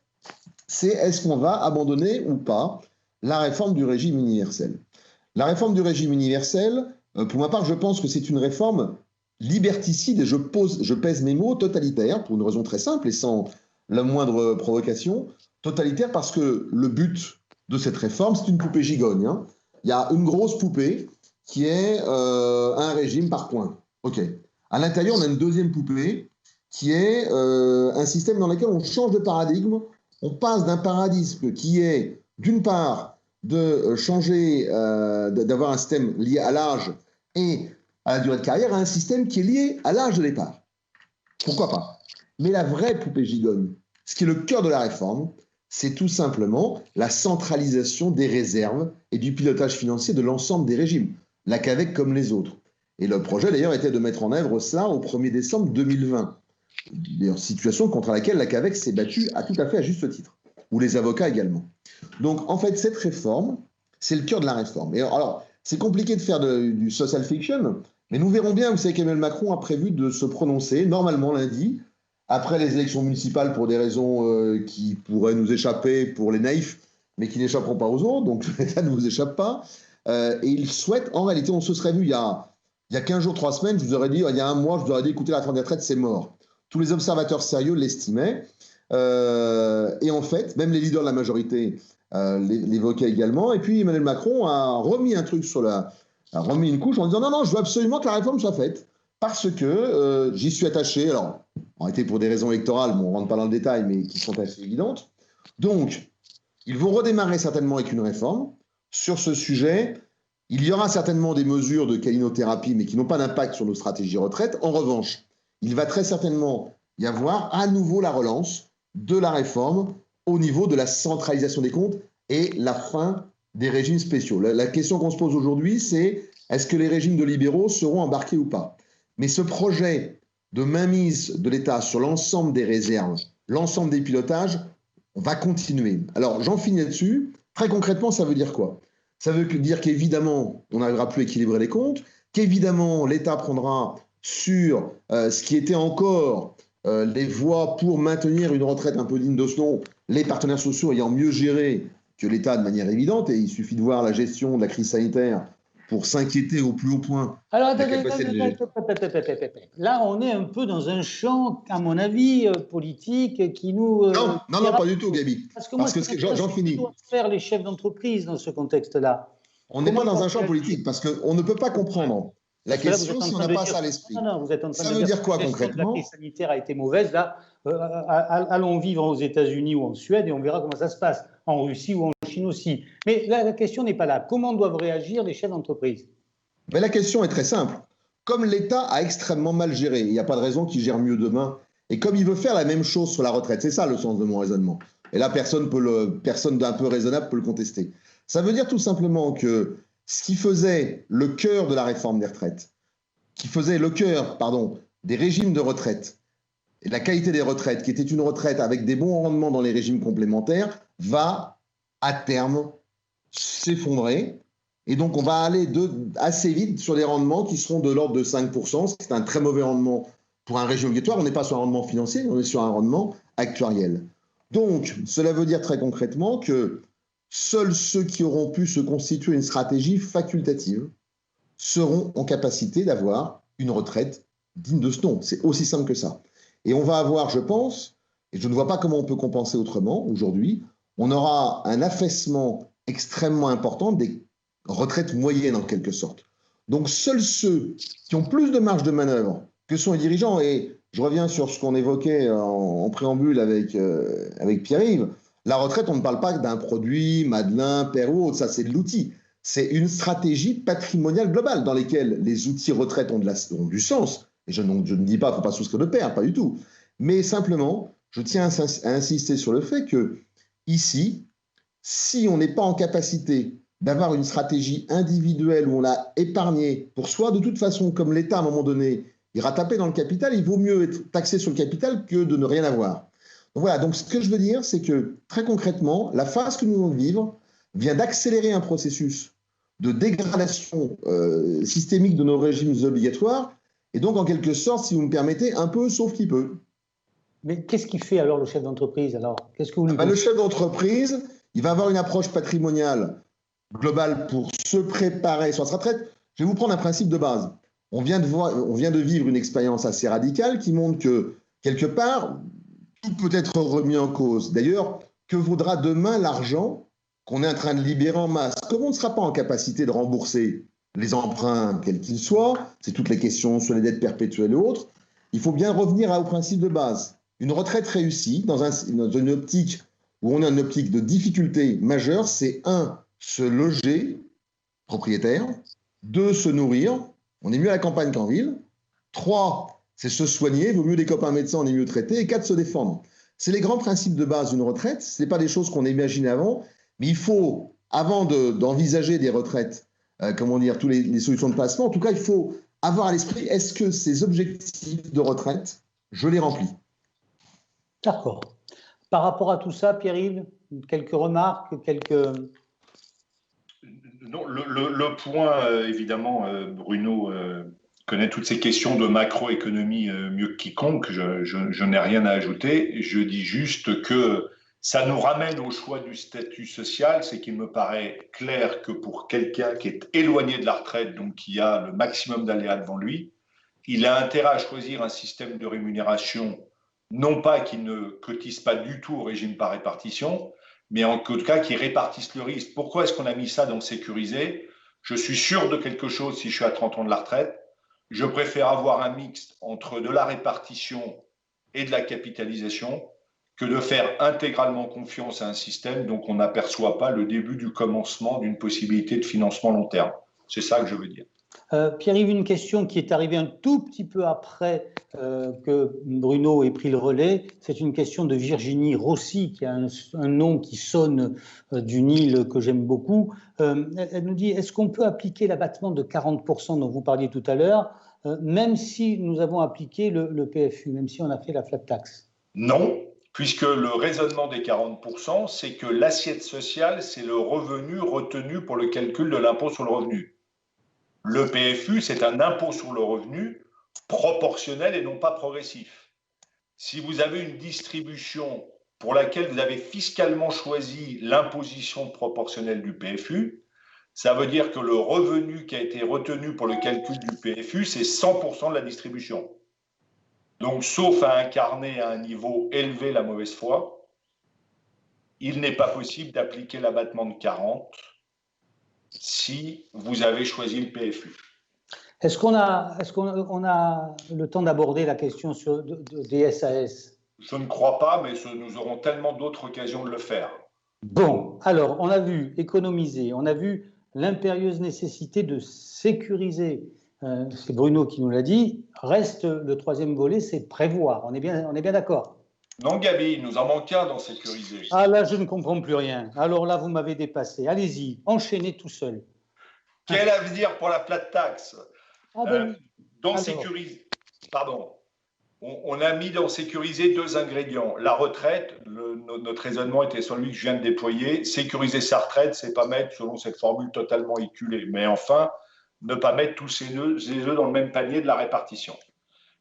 c'est est-ce qu'on va abandonner ou pas la réforme du régime universel? La réforme du régime universel, pour ma part, je pense que c'est une réforme liberticide, et je pèse mes mots, totalitaire, pour une raison très simple et sans la moindre provocation. Totalitaire parce que le but de cette réforme, c'est une poupée gigogne. Il y a une grosse poupée qui est un régime par points. OK. À l'intérieur, on a une deuxième poupée qui est un système dans lequel on change de paradigme. On passe d'un paradigme qui est, d'une part, de changer, d'avoir un système lié à l'âge et à la durée de carrière, à un système qui est lié à l'âge de départ. Pourquoi pas? Mais la vraie poupée gigogne, ce qui est le cœur de la réforme, c'est tout simplement la centralisation des réserves et du pilotage financier de l'ensemble des régimes, la CAVEC comme les autres. Et le projet, d'ailleurs, était de mettre en œuvre ça au 1er décembre 2020. D'ailleurs, situation contre laquelle la CAVEC s'est battue tout à fait à juste titre, ou les avocats également. Donc, en fait, cette réforme, c'est le cœur de la réforme. Et alors, c'est compliqué de faire du social fiction, mais nous verrons bien, vous savez qu'Emmanuel Macron a prévu de se prononcer, normalement lundi, après les élections municipales pour des raisons qui pourraient nous échapper pour les naïfs, mais qui n'échapperont pas aux autres, donc ça ne vous échappe pas. Et il souhaite, en réalité, on se serait vu il y a 15 jours, 3 semaines, je vous aurais dit, il y a un mois, je vous aurais dit, écoutez, la réforme des retraites, c'est mort. Tous les observateurs sérieux l'estimaient. Et en fait, même les leaders de la majorité l'évoquaient également. Et puis Emmanuel Macron a remis un truc a remis une couche en disant, non, non, je veux absolument que la réforme soit faite. Parce que j'y suis attaché. Alors, en réalité, pour des raisons électorales, bon, on ne rentre pas dans le détail, mais qui sont assez évidentes. Donc, ils vont redémarrer certainement avec une réforme. Sur ce sujet, il y aura certainement des mesures de calinothérapie, mais qui n'ont pas d'impact sur nos stratégies retraite. En revanche, il va très certainement y avoir à nouveau la relance de la réforme au niveau de la centralisation des comptes et la fin des régimes spéciaux. La question qu'on se pose aujourd'hui, c'est est-ce que les régimes de libéraux seront embarqués ou pas? Mais ce projet de mainmise de l'État sur l'ensemble des réserves, l'ensemble des pilotages, va continuer. Alors, j'en finis là-dessus. Très concrètement, ça veut dire quoi? Ça veut dire qu'évidemment, on n'arrivera plus à équilibrer les comptes, qu'évidemment, l'État prendra sur ce qui était encore les voies pour maintenir une retraite un peu digne de ce nom, les partenaires sociaux ayant mieux géré que l'État de manière évidente, et il suffit de voir la gestion de la crise sanitaire pour s'inquiéter au plus haut point. Alors, là, on est un peu dans un champ, à mon avis, politique qui nous... Non, pas du tout, Gaby. Parce que j'en finis. Doivent faire les chefs d'entreprise dans ce contexte-là. On n'est pas dans un champ politique, parce qu'on ne peut pas comprendre la question si on n'a pas ça à l'esprit. Ça veut dire quoi concrètement? La crise sanitaire a été mauvaise, là. Allons vivre aux États-Unis ou en Suède et on verra comment ça se passe, en Russie ou en Chine aussi. Mais là, la question n'est pas là. Comment doivent réagir les chefs d'entreprise? Mais la question est très simple. Comme l'État a extrêmement mal géré, il n'y a pas de raison qu'il gère mieux demain, et comme il veut faire la même chose sur la retraite, c'est ça le sens de mon raisonnement. Et là, personne d'un peu raisonnable peut le contester. Ça veut dire tout simplement que ce qui faisait le cœur de la réforme des retraites, qui faisait le cœur, des régimes de retraite, et la qualité des retraites, qui était une retraite avec des bons rendements dans les régimes complémentaires, va à terme s'effondrer. Et donc, on va aller assez vite sur des rendements qui seront de l'ordre de 5%. C'est un très mauvais rendement pour un régime obligatoire. On n'est pas sur un rendement financier, on est sur un rendement actuariel. Donc, cela veut dire très concrètement que seuls ceux qui auront pu se constituer une stratégie facultative seront en capacité d'avoir une retraite digne de ce nom. C'est aussi simple que ça. Et on va avoir, je pense, et je ne vois pas comment on peut compenser autrement aujourd'hui, on aura un affaissement extrêmement important des retraites moyennes en quelque sorte. Donc seuls ceux qui ont plus de marge de manœuvre que sont les dirigeants, et je reviens sur ce qu'on évoquait en préambule avec Pierre-Yves, la retraite, on ne parle pas d'un produit, Madelin, Père ou autre, ça c'est de l'outil. C'est une stratégie patrimoniale globale dans laquelle les outils retraite ont du sens. Et je ne dis pas qu'il ne faut pas souscrire de pair, pas du tout. Mais simplement, je tiens à insister sur le fait que ici, si on n'est pas en capacité d'avoir une stratégie individuelle où on a épargné pour soi, de toute façon, comme l'État à un moment donné ira taper dans le capital, il vaut mieux être taxé sur le capital que de ne rien avoir. Donc voilà, donc ce que je veux dire, c'est que très concrètement, la phase que nous venons de vivre vient d'accélérer un processus de dégradation systémique de nos régimes obligatoires, et donc en quelque sorte, si vous me permettez, un peu sauf qui peut. Mais qu'est-ce qu'il fait alors le chef d'entreprise alors? Qu'est-ce que vous lui dites? Le chef d'entreprise, il va avoir une approche patrimoniale globale pour se préparer sur sa retraite. Je vais vous prendre un principe de base. On vient de vivre une expérience assez radicale qui montre que, quelque part, tout peut être remis en cause. D'ailleurs, que vaudra demain l'argent qu'on est en train de libérer en masse? Comme on ne sera pas en capacité de rembourser les emprunts, quels qu'ils soient, c'est toutes les questions sur les dettes perpétuelles et autres, il faut bien revenir au principe de base. Une retraite réussie, dans une optique où on a une optique de difficulté majeure, c'est 1, se loger, propriétaire, 2, se nourrir, on est mieux à la campagne qu'en ville, 3, c'est se soigner, il vaut mieux des copains médecins, on est mieux traité, et 4, se défendre. C'est les grands principes de base d'une retraite, ce n'est pas des choses qu'on imaginait avant, mais il faut, avant d'envisager des retraites, toutes les solutions de placement, en tout cas, il faut avoir à l'esprit, est-ce que ces objectifs de retraite, je les remplis? D'accord. Par rapport à tout ça, Pierre-Yves, quelques remarques, Non, le point, évidemment, Bruno connais toutes ces questions de macroéconomie mieux que quiconque. Je n'ai rien à ajouter. Je dis juste que ça nous ramène au choix du statut social. C'est qu'il me paraît clair que pour quelqu'un qui est éloigné de la retraite, donc qui a le maximum d'aléas devant lui, il a intérêt à choisir un système de rémunération, non pas qui ne cotise pas du tout au régime par répartition, mais en tout cas qui répartisse le risque. Pourquoi est-ce qu'on a mis ça dans sécurisé? Je suis sûr de quelque chose si je suis à 30 ans de la retraite. Je préfère avoir un mixte entre de la répartition et de la capitalisation que de faire intégralement confiance à un système dont on n'aperçoit pas le début du commencement d'une possibilité de financement long terme. C'est ça que je veux dire. Pierre-Yves, une question qui est arrivée un tout petit peu après que Bruno ait pris le relais. C'est une question de Virginie Rossi, qui a un nom qui sonne d'une île que j'aime beaucoup. Elle nous dit, est-ce qu'on peut appliquer l'abattement de 40% dont vous parliez tout à l'heure, même si nous avons appliqué le PFU, même si on a fait la flat tax? Non, puisque le raisonnement des 40%, c'est que l'assiette sociale, c'est le revenu retenu pour le calcul de l'impôt sur le revenu. Le PFU, c'est un impôt sur le revenu proportionnel et non pas progressif. Si vous avez une distribution pour laquelle vous avez fiscalement choisi l'imposition proportionnelle du PFU, ça veut dire que le revenu qui a été retenu pour le calcul du PFU, c'est 100% de la distribution. Donc, sauf à incarner à un niveau élevé la mauvaise foi, il n'est pas possible d'appliquer l'abattement de 40 si vous avez choisi le PFU. Est-ce qu'on a le temps d'aborder la question des SAS? Je ne crois pas, mais nous aurons tellement d'autres occasions de le faire. Bon, alors, on a vu économiser, on a vu l'impérieuse nécessité de sécuriser. C'est Bruno qui nous l'a dit. Reste le troisième volet, c'est prévoir. On est bien d'accord? Non, Gabi, il nous en manque un dans sécuriser. Ah là, je ne comprends plus rien. Alors là, vous m'avez dépassé. Allez-y, enchaînez tout seul. Quel avenir pour la flat tax? Dans Alors. sécuriser, pardon, on a mis dans sécuriser deux ingrédients. La retraite, notre raisonnement était celui que je viens de déployer. Sécuriser sa retraite, c'est pas mettre, selon cette formule totalement éculée, mais enfin, ne pas mettre tous ses œufs dans le même panier de la répartition.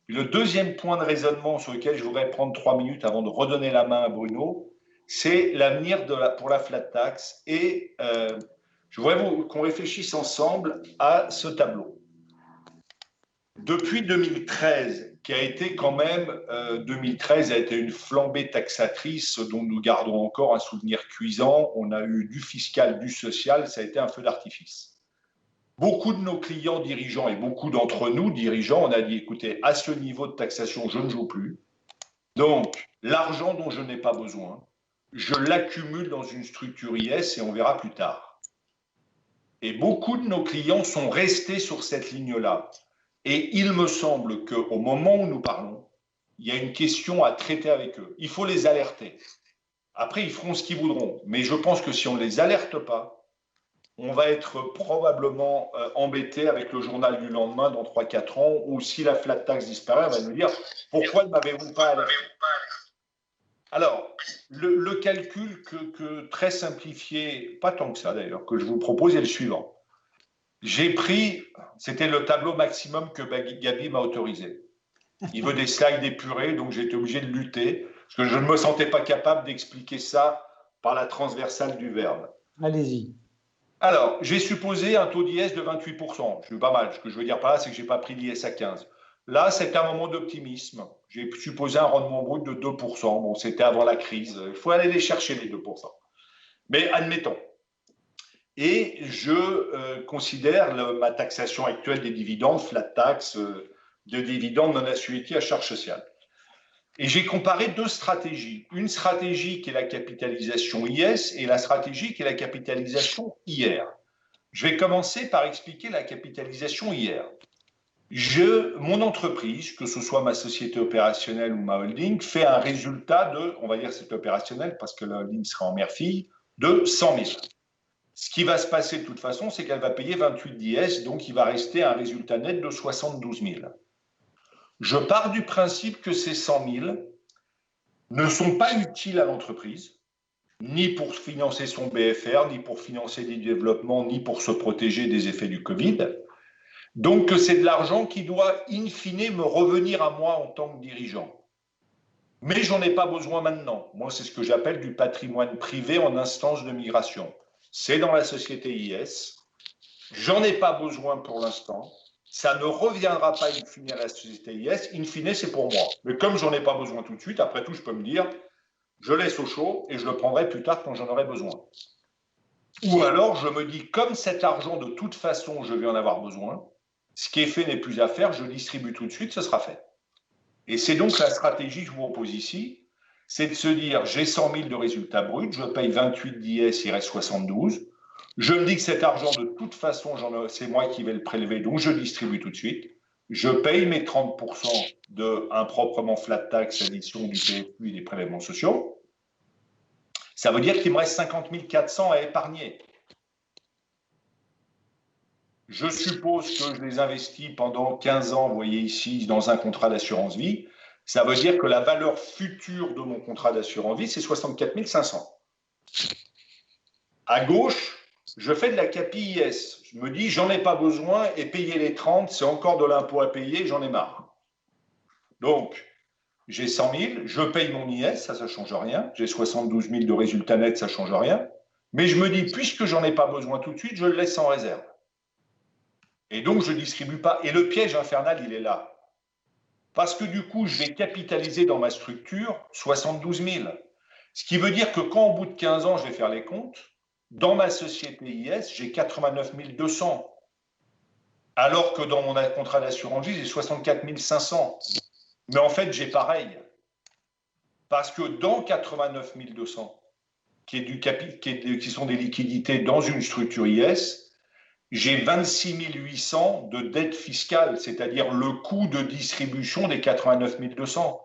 Le deuxième point de raisonnement sur lequel je voudrais prendre 3 minutes avant de redonner la main à Bruno, c'est l'avenir pour la flat tax. Et je voudrais qu'on réfléchisse ensemble à ce tableau. Depuis 2013, qui a été quand même, 2013 a été une flambée taxatrice dont nous gardons encore un souvenir cuisant. On a eu du fiscal, du social, ça a été un feu d'artifice. Beaucoup de nos clients dirigeants et beaucoup d'entre nous dirigeants, on a dit, écoutez, à ce niveau de taxation, je ne joue plus. Donc, l'argent dont je n'ai pas besoin, je l'accumule dans une structure IS et on verra plus tard. Et beaucoup de nos clients sont restés sur cette ligne-là. Et il me semble qu'au moment où nous parlons, il y a une question à traiter avec eux. Il faut les alerter. Après, ils feront ce qu'ils voudront. Mais je pense que si on ne les alerte pas, on va être probablement embêté avec le journal du lendemain dans 3-4 ans, ou si la flat tax disparaît, on va nous dire « Pourquoi ne m'avez-vous pas alerté ?» Alors, le calcul très simplifié, pas tant que ça d'ailleurs, que je vous propose est le suivant. J'ai pris, c'était le tableau maximum que Gabi m'a autorisé. Il veut des slides épurés, donc j'ai été obligé de lutter, parce que je ne me sentais pas capable d'expliquer ça par la transversale du verbe. Allez-y. Alors, j'ai supposé un taux d'IS de 28%. Je suis pas mal. Ce que je veux dire par là, c'est que je n'ai pas pris l'IS à 15. Là, c'est un moment d'optimisme. J'ai supposé un rendement brut de 2%. Bon, c'était avant la crise. Il faut aller les chercher, les 2%. Mais admettons. Et je considère ma taxation actuelle des dividendes, flat tax, de dividendes non assujettis à charge sociale. Et j'ai comparé deux stratégies. Une stratégie qui est la capitalisation IS et la stratégie qui est la capitalisation IR. Je vais commencer par expliquer la capitalisation IR. Mon entreprise, que ce soit ma société opérationnelle ou ma holding, fait un résultat de, on va dire c'est opérationnel parce que la holding sera en mère-fille, de 100 000. Ce qui va se passer de toute façon, c'est qu'elle va payer 28 d'IS, donc il va rester un résultat net de 72 000. Je pars du principe que ces 100 000 ne sont pas utiles à l'entreprise, ni pour financer son BFR, ni pour financer des développements, ni pour se protéger des effets du Covid, Donc c'est de l'argent qui doit in fine me revenir à moi en tant que dirigeant. Mais j'en ai pas besoin maintenant. Moi, c'est ce que j'appelle du patrimoine privé en instance de migration. C'est dans la société IS. J'en ai pas besoin pour l'instant. Ça ne reviendra pas in fine à la société IS. In fine, c'est pour moi. Mais comme j'en ai pas besoin tout de suite, après tout, je peux me dire, je laisse au chaud et je le prendrai plus tard quand j'en aurai besoin. Ou alors, je me dis, comme cet argent, de toute façon, je vais en avoir besoin, ce qui est fait n'est plus à faire, je distribue tout de suite, ce sera fait. Et c'est donc la stratégie que je vous propose ici, c'est de se dire, j'ai 100 000 de résultats bruts, je paye 28 d'IS, il reste 72. Je me dis que cet argent, de toute façon, c'est moi qui vais le prélever, donc je distribue tout de suite. Je paye mes 30% de improprement flat tax, addition du PFU et des prélèvements sociaux. Ça veut dire qu'il me reste 50 400 à épargner. Je suppose que je les investis pendant 15 ans, vous voyez ici, dans un contrat d'assurance vie. Ça veut dire que la valeur future de mon contrat d'assurance vie, c'est 64 500. À gauche, je fais de la CAPI-IS. Je me dis, j'en ai pas besoin et payer les 30, c'est encore de l'impôt à payer, j'en ai marre. Donc, j'ai 100 000, je paye mon IS, ça ne change rien. J'ai 72 000 de résultats nets, ça ne change rien. Mais je me dis, puisque j'en ai pas besoin tout de suite, je le laisse en réserve. Et donc, je ne distribue pas. Et le piège infernal, il est là. Parce que du coup, je vais capitaliser dans ma structure 72 000. Ce qui veut dire que quand, au bout de 15 ans, je vais faire les comptes, dans ma société IS, j'ai 89 200. Alors que dans mon contrat d'assurance vie, j'ai 64 500. Mais en fait, j'ai pareil. Parce que dans 89 200, qui sont des liquidités dans une structure IS, j'ai 26 800 de dette fiscale, c'est-à-dire le coût de distribution des 89 200.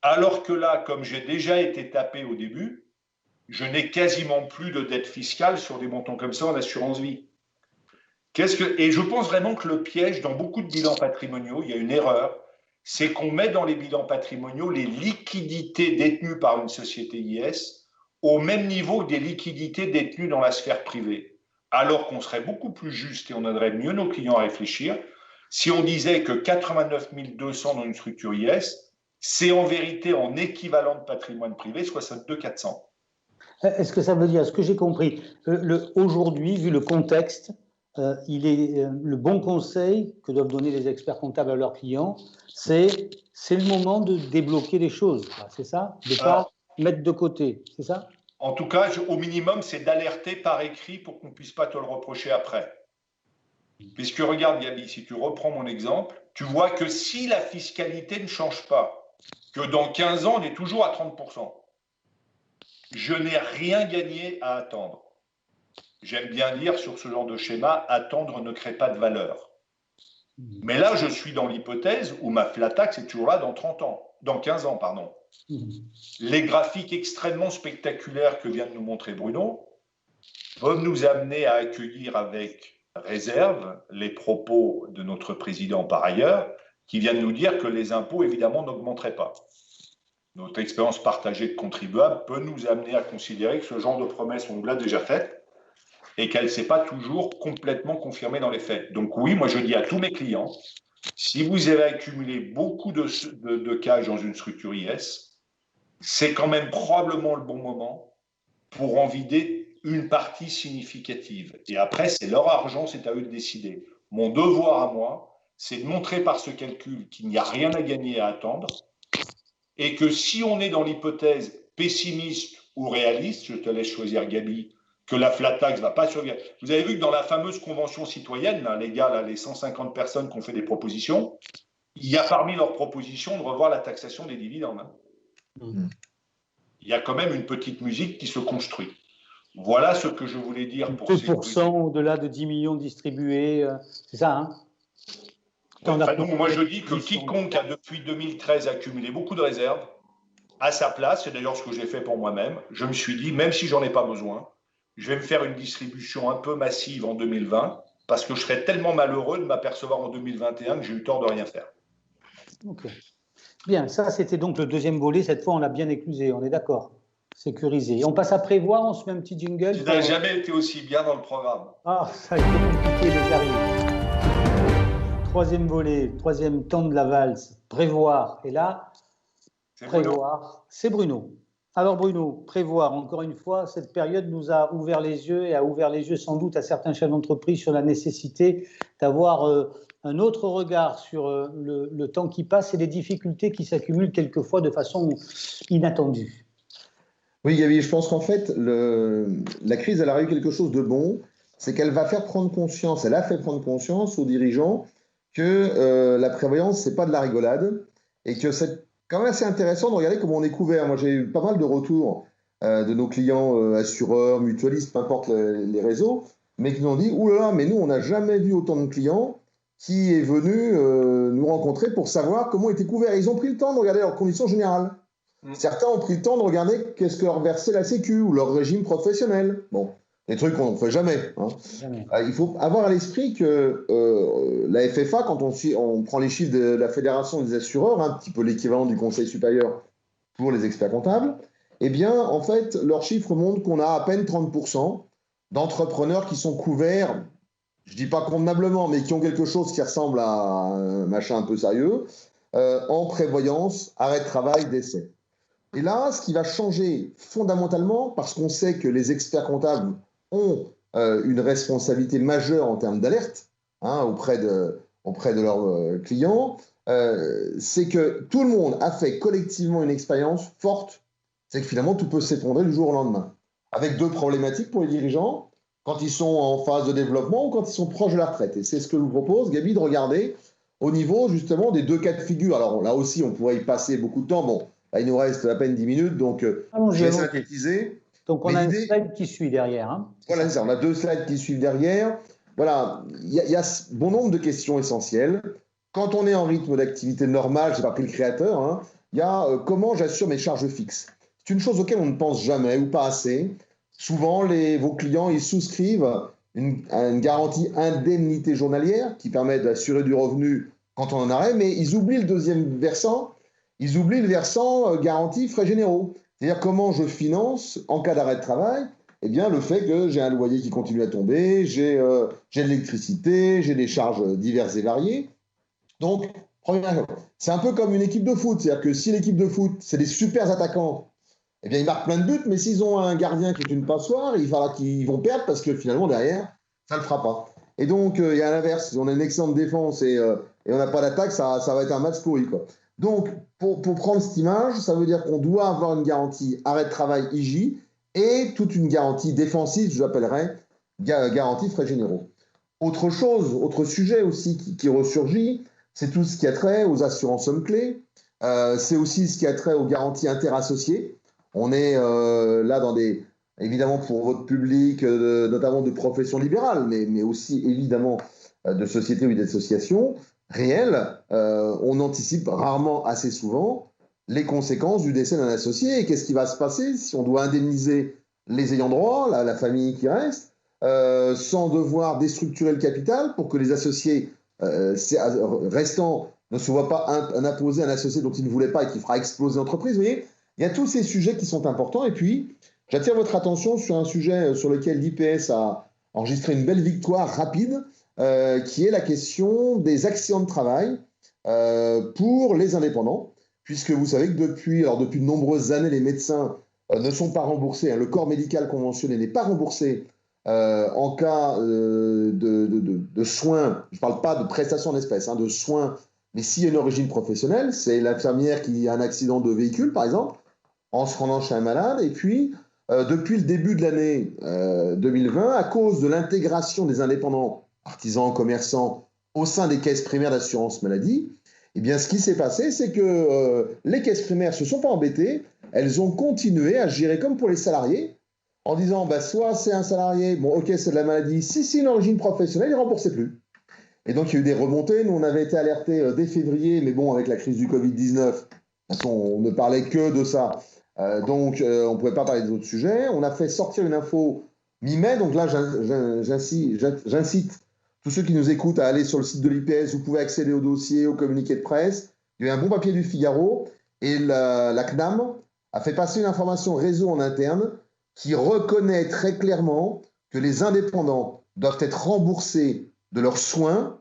Alors que là, comme j'ai déjà été tapé au début, je n'ai quasiment plus de dette fiscale sur des montants comme ça en assurance vie. Et je pense vraiment que le piège, dans beaucoup de bilans patrimoniaux, il y a une erreur, c'est qu'on met dans les bilans patrimoniaux les liquidités détenues par une société IS au même niveau que des liquidités détenues dans la sphère privée. Alors qu'on serait beaucoup plus juste et on aiderait mieux nos clients à réfléchir si on disait que 89 200 dans une structure IS, c'est en vérité en équivalent de patrimoine privé 62 400. Est-ce que ça veut dire, ce que j'ai compris, aujourd'hui, vu le contexte, il est le bon conseil que doivent donner les experts comptables à leurs clients, c'est le moment de débloquer les choses, c'est ça? De ne pas mettre de côté, c'est ça? En tout cas, au minimum, c'est d'alerter par écrit pour qu'on ne puisse pas te le reprocher après. Puisque regarde, Gabi, si tu reprends mon exemple, tu vois que si la fiscalité ne change pas, que dans 15 ans, on est toujours à 30%, je n'ai rien gagné à attendre. J'aime bien dire sur ce genre de schéma, attendre ne crée pas de valeur. Mais là, je suis dans l'hypothèse où ma flat tax est toujours là dans 15 ans, pardon. Les graphiques extrêmement spectaculaires que vient de nous montrer Bruno peuvent nous amener à accueillir avec réserve les propos de notre président par ailleurs, qui vient de nous dire que les impôts, évidemment, n'augmenteraient pas. Notre expérience partagée de contribuables peut nous amener à considérer que ce genre de promesse, on nous l'a déjà faite et qu'elle ne s'est pas toujours complètement confirmée dans les faits. Donc oui, moi je dis à tous mes clients, si vous avez accumulé beaucoup de cash dans une structure IS, c'est quand même probablement le bon moment pour en vider une partie significative. Et après, c'est leur argent, c'est à eux de décider. Mon devoir à moi, c'est de montrer par ce calcul qu'il n'y a rien à gagner à attendre et que si on est dans l'hypothèse pessimiste ou réaliste, je te laisse choisir Gabi, que la flat tax ne va pas survivre. Vous avez vu que dans la fameuse convention citoyenne, là, les gars, là, les 150 personnes qui ont fait des propositions, il y a parmi leurs propositions de revoir la taxation des dividendes. Il y a quand même une petite musique qui se construit. Voilà ce que je voulais dire pour 2% au-delà de 10 millions distribués, c'est ça, hein? Enfin, donc, moi, je dis que quiconque a depuis 2013 accumulé beaucoup de réserves, à sa place, c'est d'ailleurs ce que j'ai fait pour moi-même, je me suis dit, même si j'en ai pas besoin, je vais me faire une distribution un peu massive en 2020, parce que je serais tellement malheureux de m'apercevoir en 2021 que j'ai eu tort de rien faire. Ok. Bien, ça c'était donc le deuxième volet, cette fois on l'a bien éclusé, on est d'accord, sécurisé. On passe à prévoir, on se met un petit jingle. Tu n'as jamais été aussi bien dans le programme. Ah, ça a été compliqué, mais j'arrive. troisième volet, troisième temps de la valse, prévoir. Et là, prévoir, c'est Bruno. Alors Bruno, prévoir, encore une fois, cette période nous a ouvert les yeux et a ouvert les yeux sans doute à certains chefs d'entreprise sur la nécessité d'avoir un autre regard sur le temps qui passe et les difficultés qui s'accumulent quelquefois de façon inattendue. Oui, Gaby, je pense qu'en fait, la crise, elle a eu quelque chose de bon, c'est qu'elle va faire prendre conscience, elle a fait prendre conscience aux dirigeants que la prévoyance, c'est pas de la rigolade et que c'est quand même assez intéressant de regarder comment on est couvert. Moi, j'ai eu pas mal de retours de nos clients assureurs, mutualistes, peu importe les réseaux, mais qui nous ont dit « Ouh là là, mais nous, on n'a jamais vu autant de clients qui est venu nous rencontrer pour savoir comment étaient couverts. » Ils ont pris le temps de regarder leurs conditions générales. Certains ont pris le temps de regarder qu'est-ce que leur versait la Sécu ou leur régime professionnel. Bon, des trucs qu'on ne fait jamais. Jamais. Il faut avoir à l'esprit que la FFA, quand on prend les chiffres de la Fédération des assureurs, un petit peu l'équivalent du Conseil supérieur pour les experts comptables, eh bien, en fait, leurs chiffres montrent qu'on a à peine 30% d'entrepreneurs qui sont couverts, je ne dis pas convenablement, mais qui ont quelque chose qui ressemble à un machin un peu sérieux, en prévoyance, arrêt de travail, décès. Et là, ce qui va changer fondamentalement, parce qu'on sait que les experts comptables ont une responsabilité majeure en termes d'alerte auprès de leurs clients, c'est que tout le monde a fait collectivement une expérience forte, c'est que finalement tout peut s'effondrer du jour au lendemain. Avec deux problématiques pour les dirigeants, quand ils sont en phase de développement ou quand ils sont proches de la retraite. Et c'est ce que je vous propose, Gaby, de regarder au niveau justement des deux cas de figure. Alors là aussi, on pourrait y passer beaucoup de temps. Bon, là, il nous reste à peine 10 minutes, donc je vais synthétiser. Donc on a un slide qui suit derrière. Voilà, c'est ça, on a deux slides qui suivent derrière. Voilà, il y a bon nombre de questions essentielles. Quand on est en rythme d'activité normale, je n'ai pas pris le créateur, il y a comment j'assure mes charges fixes. C'est une chose auquel on ne pense jamais ou pas assez. Souvent, vos clients, ils souscrivent une garantie indemnité journalière qui permet d'assurer du revenu quand on en arrête, mais ils oublient le deuxième versant. Ils oublient le versant garantie frais généraux. C'est-à-dire comment je finance, en cas d'arrêt de travail, eh bien, le fait que j'ai un loyer qui continue à tomber, j'ai de l'électricité, j'ai des charges diverses et variées. Donc, c'est un peu comme une équipe de foot. C'est-à-dire que si l'équipe de foot, c'est des super attaquants, eh bien, ils marquent plein de buts, mais s'ils ont un gardien qui est une passoire, il faudra qu'ils vont perdre parce que finalement, derrière, ça ne le fera pas. Et donc, il y a l'inverse. Si on a une excellente défense et on n'a pas d'attaque, ça va être un match pourri, quoi. Donc, pour prendre cette image, ça veut dire qu'on doit avoir une garantie arrêt de travail IJ et toute une garantie défensive, je l'appellerais garantie frais généraux. Autre sujet aussi qui ressurgit, c'est tout ce qui a trait aux assurances sommes clés. C'est aussi ce qui a trait aux garanties interassociées. On est là évidemment pour votre public, notamment de professions libérales, mais aussi évidemment de sociétés ou d'associations réelles. On anticipe rarement assez souvent les conséquences du décès d'un associé. Et qu'est-ce qui va se passer si on doit indemniser les ayants droit, la famille qui reste, sans devoir déstructurer le capital pour que les associés restants ne se voient pas imposer un associé dont ils ne voulaient pas et qui fera exploser l'entreprise. Vous voyez, il y a tous ces sujets qui sont importants. Et puis, j'attire votre attention sur un sujet sur lequel l'IPS a enregistré une belle victoire rapide, qui est la question des accidents de travail pour les indépendants, puisque vous savez que depuis de nombreuses années, les médecins ne sont pas remboursés. Le corps médical conventionné n'est pas remboursé en cas de soins. Je ne parle pas de prestations en espèces, de soins, mais s'il y a une origine professionnelle, c'est l'infirmière qui a un accident de véhicule, par exemple, en se rendant chez un malade. Et puis, depuis le début de l'année 2020, à cause de l'intégration des indépendants, artisans, commerçants, au sein des caisses primaires d'assurance maladie, eh bien, ce qui s'est passé, c'est que les caisses primaires ne se sont pas embêtées. Elles ont continué à gérer comme pour les salariés, en disant, soit c'est un salarié, bon, ok, c'est de la maladie. Si c'est une origine professionnelle, il ne remboursait plus. Et donc, il y a eu des remontées. Nous, on avait été alertés dès février, mais bon, avec la crise du Covid-19, on ne parlait que de ça. Donc, on ne pouvait pas parler d'autres sujets. On a fait sortir une info mi-mai. Donc là, j'incite tous ceux qui nous écoutent à aller sur le site de l'IPS. Vous pouvez accéder au dossier, au communiqué de presse. Il y a eu un bon papier du Figaro. Et la CNAM a fait passer une information réseau en interne qui reconnaît très clairement que les indépendants doivent être remboursés de leurs soins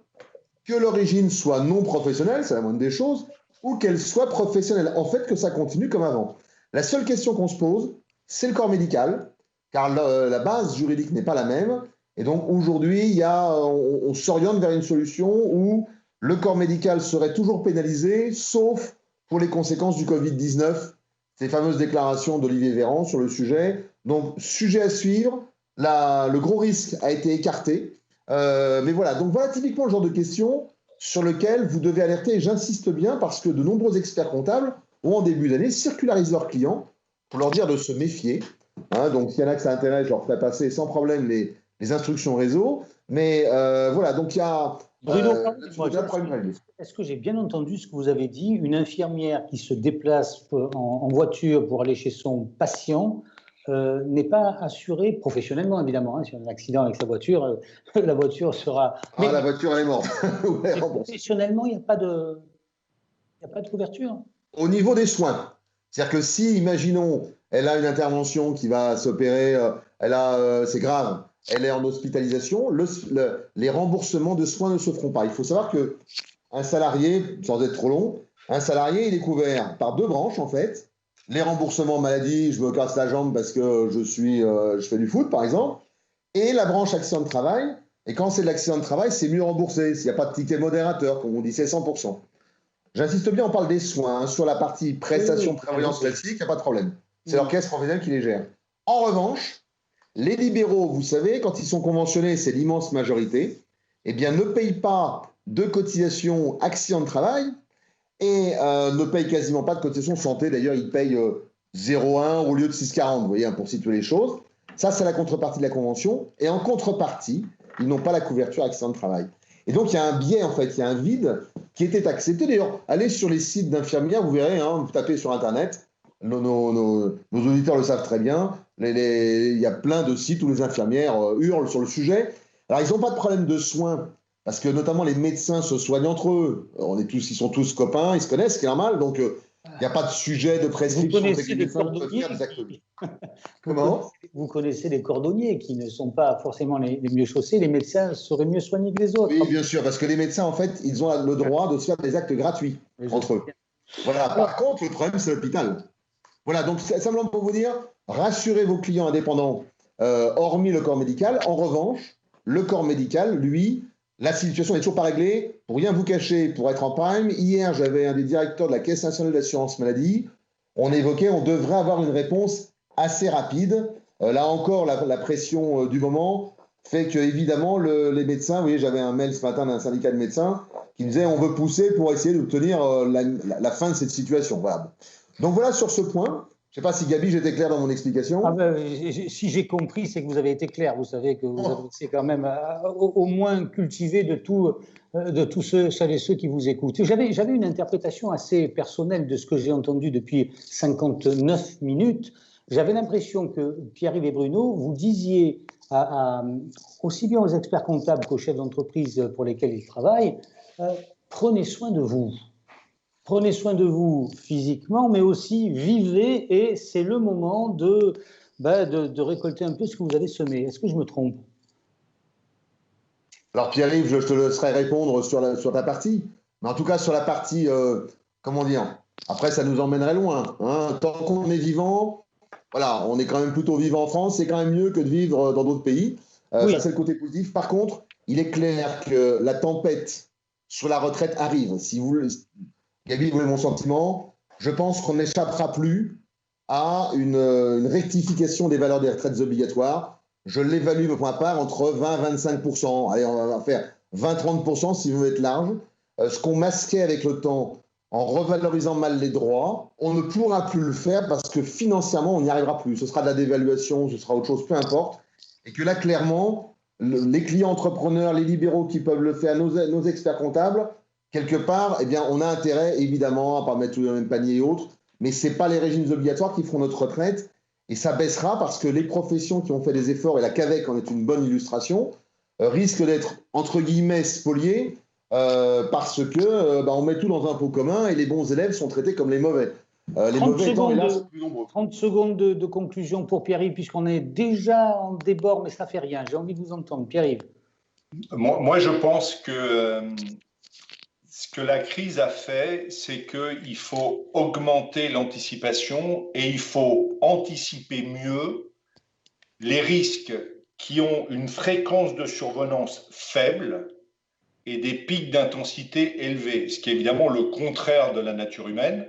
que l'origine soit non professionnelle, c'est la moindre des choses, ou qu'elle soit professionnelle. En fait, que ça continue comme avant. La seule question qu'on se pose, c'est le corps médical, car la base juridique n'est pas la même. Et donc aujourd'hui, on s'oriente vers une solution où le corps médical serait toujours pénalisé, sauf pour les conséquences du Covid-19, ces fameuses déclarations d'Olivier Véran sur le sujet. Donc, sujet à suivre. Le gros risque a été écarté. Mais voilà, donc voilà typiquement le genre de questions sur lequel vous devez alerter. Et j'insiste bien parce que de nombreux experts comptables ont en début d'année circularisé leurs clients pour leur dire de se méfier. Hein, donc, s'il y en a que ça intéresse, je leur ferai passer sans problème les instructions réseau. Mais voilà, donc il y a... Bruno, est-ce que j'ai bien entendu ce que vous avez dit? Une infirmière qui se déplace en voiture pour aller chez son patient n'est pas assurée professionnellement, évidemment. Hein, si on a un accident avec sa voiture, la voiture sera... Mais la voiture, elle est morte. Ouais, professionnellement, il n'y a pas de couverture. Au niveau des soins, c'est-à-dire que si, imaginons, elle a une intervention qui va s'opérer, c'est grave, elle est en hospitalisation, les remboursements de soins ne se feront pas. Il faut savoir qu'un salarié, sans être trop long, un salarié, il est couvert par 2 branches, en fait. Les remboursements maladie, je me casse la jambe parce que je fais du foot, par exemple, et la branche accident de travail. Et quand c'est de l'accident de travail, c'est mieux remboursé. S'il n'y a pas de ticket modérateur, comme on dit, c'est 100%. J'insiste bien, on parle des soins. Hein. Sur la partie prestation de prévoyance classique, il n'y a pas de problème. C'est leur caisse professionnelle qui les gère. En revanche, les libéraux, vous savez, quand ils sont conventionnés, c'est l'immense majorité, eh bien, ne payent pas de cotisation accident de travail et ne payent quasiment pas de cotisation santé. D'ailleurs, ils payent 0,1 au lieu de 6,40, vous voyez, hein, pour situer les choses. Ça, c'est la contrepartie de la convention. Et en contrepartie, ils n'ont pas la couverture accident de travail. Et donc, il y a un biais, en fait, il y a un vide qui était accepté. D'ailleurs, allez sur les sites d'infirmières, vous verrez, hein, vous tapez sur Internet, nos auditeurs le savent très bien, il y a plein de sites où les infirmières hurlent sur le sujet. Alors, ils n'ont pas de problème de soins, parce que notamment les médecins se soignent entre eux. Ils sont tous copains, ils se connaissent, ce qui est normal, donc il n'y a pas de sujet de prescription. Vous connaissez les cordonniers Comment ? Vous connaissez les cordonniers qui ne sont pas forcément les mieux chaussés. Les médecins seraient mieux soignés que les autres. Oui, bien sûr, parce que les médecins, en fait, ils ont le droit de se faire des actes gratuits entre eux. Voilà. Par contre, le problème, c'est l'hôpital. Voilà, donc simplement pour vous dire, rassurez vos clients indépendants, hormis le corps médical. En revanche, le corps médical, lui, la situation n'est toujours pas réglée. Pour rien vous cacher, pour être en prime, hier, j'avais un des directeurs de la Caisse nationale d'assurance maladie. On évoquait, on devrait avoir une réponse assez rapide. Là encore, la pression du moment fait que, évidemment, les médecins, vous voyez, j'avais un mail ce matin d'un syndicat de médecins qui me disait on veut pousser pour essayer d'obtenir la fin de cette situation. Voilà. Donc voilà sur ce point. Je ne sais pas si Gabi, j'étais clair dans mon explication. Si j'ai compris, c'est que vous avez été clair. Vous savez que vous avez quand même au moins cultivé de tous celles et ceux qui vous écoutent. J'avais une interprétation assez personnelle de ce que j'ai entendu depuis 59 minutes. J'avais l'impression que Pierre-Yves et Bruno, vous disiez aussi bien aux experts comptables qu'aux chefs d'entreprise pour lesquels ils travaillent, prenez soin de vous. Prenez soin de vous physiquement, mais aussi vivez, et c'est le moment de récolter un peu ce que vous avez semé. Est-ce que je me trompe? Alors Pierre-Yves, je te laisserai répondre sur ta partie, mais en tout cas sur la partie, comment dire, après ça nous emmènerait loin. Hein. Tant qu'on est vivant, voilà, on est quand même plutôt vivant en France, c'est quand même mieux que de vivre dans d'autres pays. Oui. Ça c'est le côté positif. Par contre, il est clair que la tempête sur la retraite arrive. Si vous... Gabi, vous voulez mon sentiment? Je pense qu'on n'échappera plus à une rectification des valeurs des retraites obligatoires. Je l'évalue, pour ma part, entre 20 et 25%. Allez, on va faire 20-30% si vous voulez être large. Ce qu'on masquait avec le temps en revalorisant mal les droits, on ne pourra plus le faire parce que financièrement, on n'y arrivera plus. Ce sera de la dévaluation, ce sera autre chose, peu importe. Et que là, clairement, les clients entrepreneurs, les libéraux qui peuvent le faire, nos experts comptables, quelque part, eh bien, on a intérêt, évidemment, à ne pas mettre tout dans le même panier et autres, mais ce n'est pas les régimes obligatoires qui feront notre retraite, et ça baissera parce que les professions qui ont fait des efforts, et la CAVEC en est une bonne illustration, risquent d'être, entre guillemets, spoliées, parce que on met tout dans un pot commun, et les bons élèves sont traités comme les mauvais. Les mauvais étant, hélas, plus nombreux. 30 secondes de conclusion pour Pierre-Yves, puisqu'on est déjà en débord, mais ça ne fait rien. J'ai envie de vous entendre. Pierre-Yves. Moi, je pense que Ce que la crise a fait, c'est qu'il faut augmenter l'anticipation et il faut anticiper mieux les risques qui ont une fréquence de survenance faible et des pics d'intensité élevés, ce qui est évidemment le contraire de la nature humaine.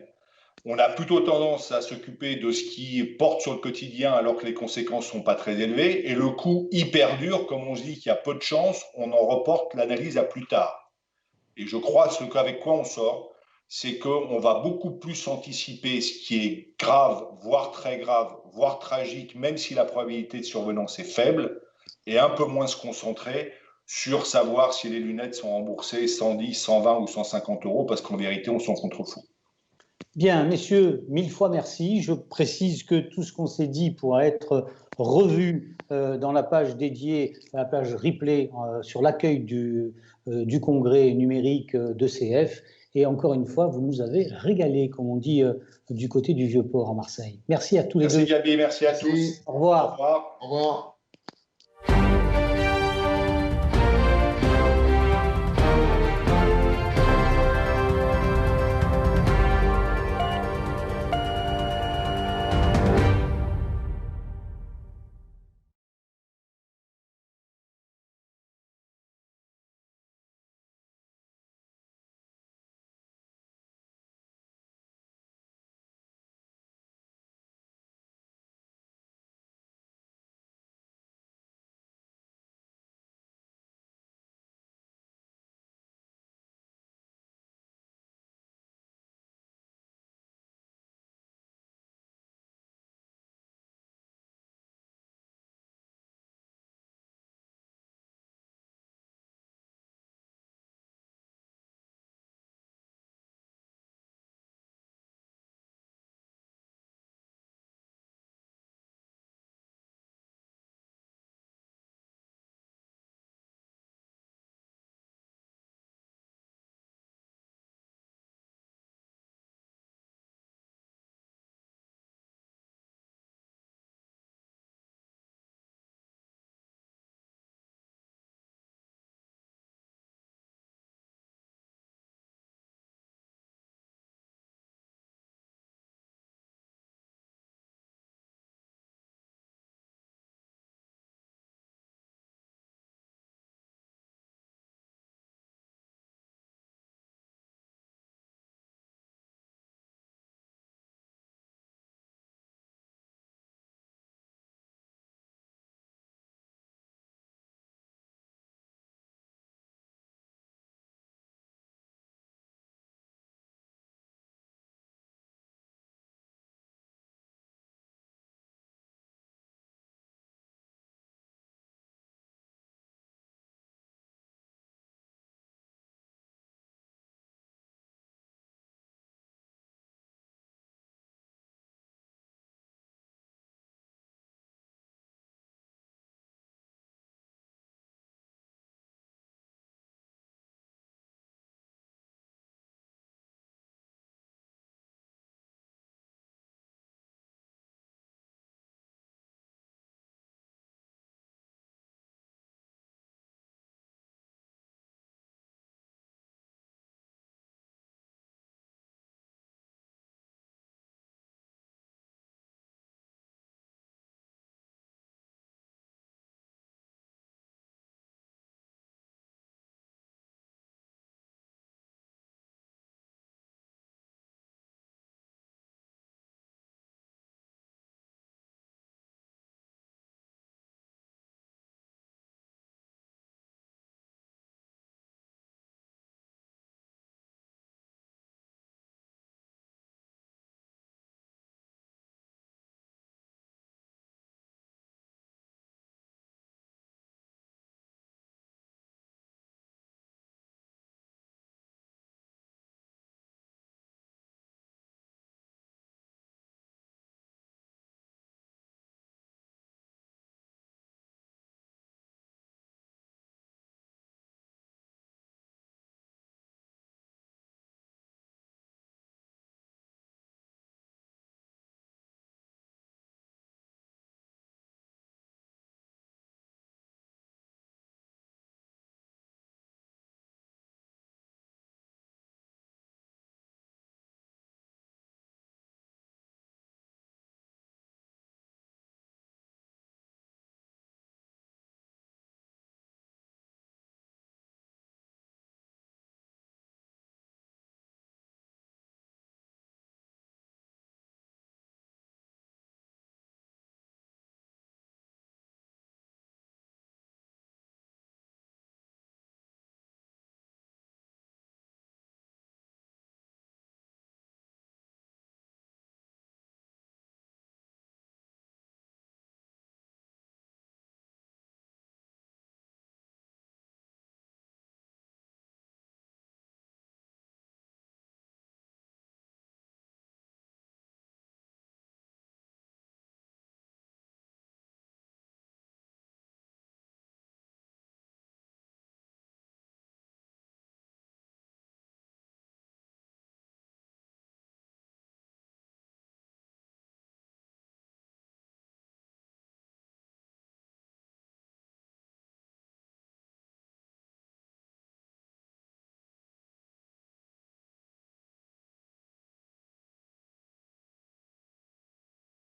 On a plutôt tendance à s'occuper de ce qui porte sur le quotidien alors que les conséquences ne sont pas très élevées. Et le coup hyper dur, comme on se dit qu'il y a peu de chance, on en reporte l'analyse à plus tard. Et je crois qu'avec quoi on sort, c'est qu'on va beaucoup plus anticiper ce qui est grave, voire très grave, voire tragique, même si la probabilité de survenance est faible, et un peu moins se concentrer sur savoir si les lunettes sont remboursées 110, 120 ou 150 euros, parce qu'en vérité, on s'en contrefout. Bien, messieurs, 1000 fois merci. Je précise que tout ce qu'on s'est dit pourra être revu dans la page dédiée, la page replay sur l'accueil du congrès numérique d'ECF. Et encore une fois, vous nous avez régalé, comme on dit du côté du Vieux-Port à Marseille. Merci à tous les deux. Merci Gabi, merci à tous. Au revoir. Au revoir. Au revoir.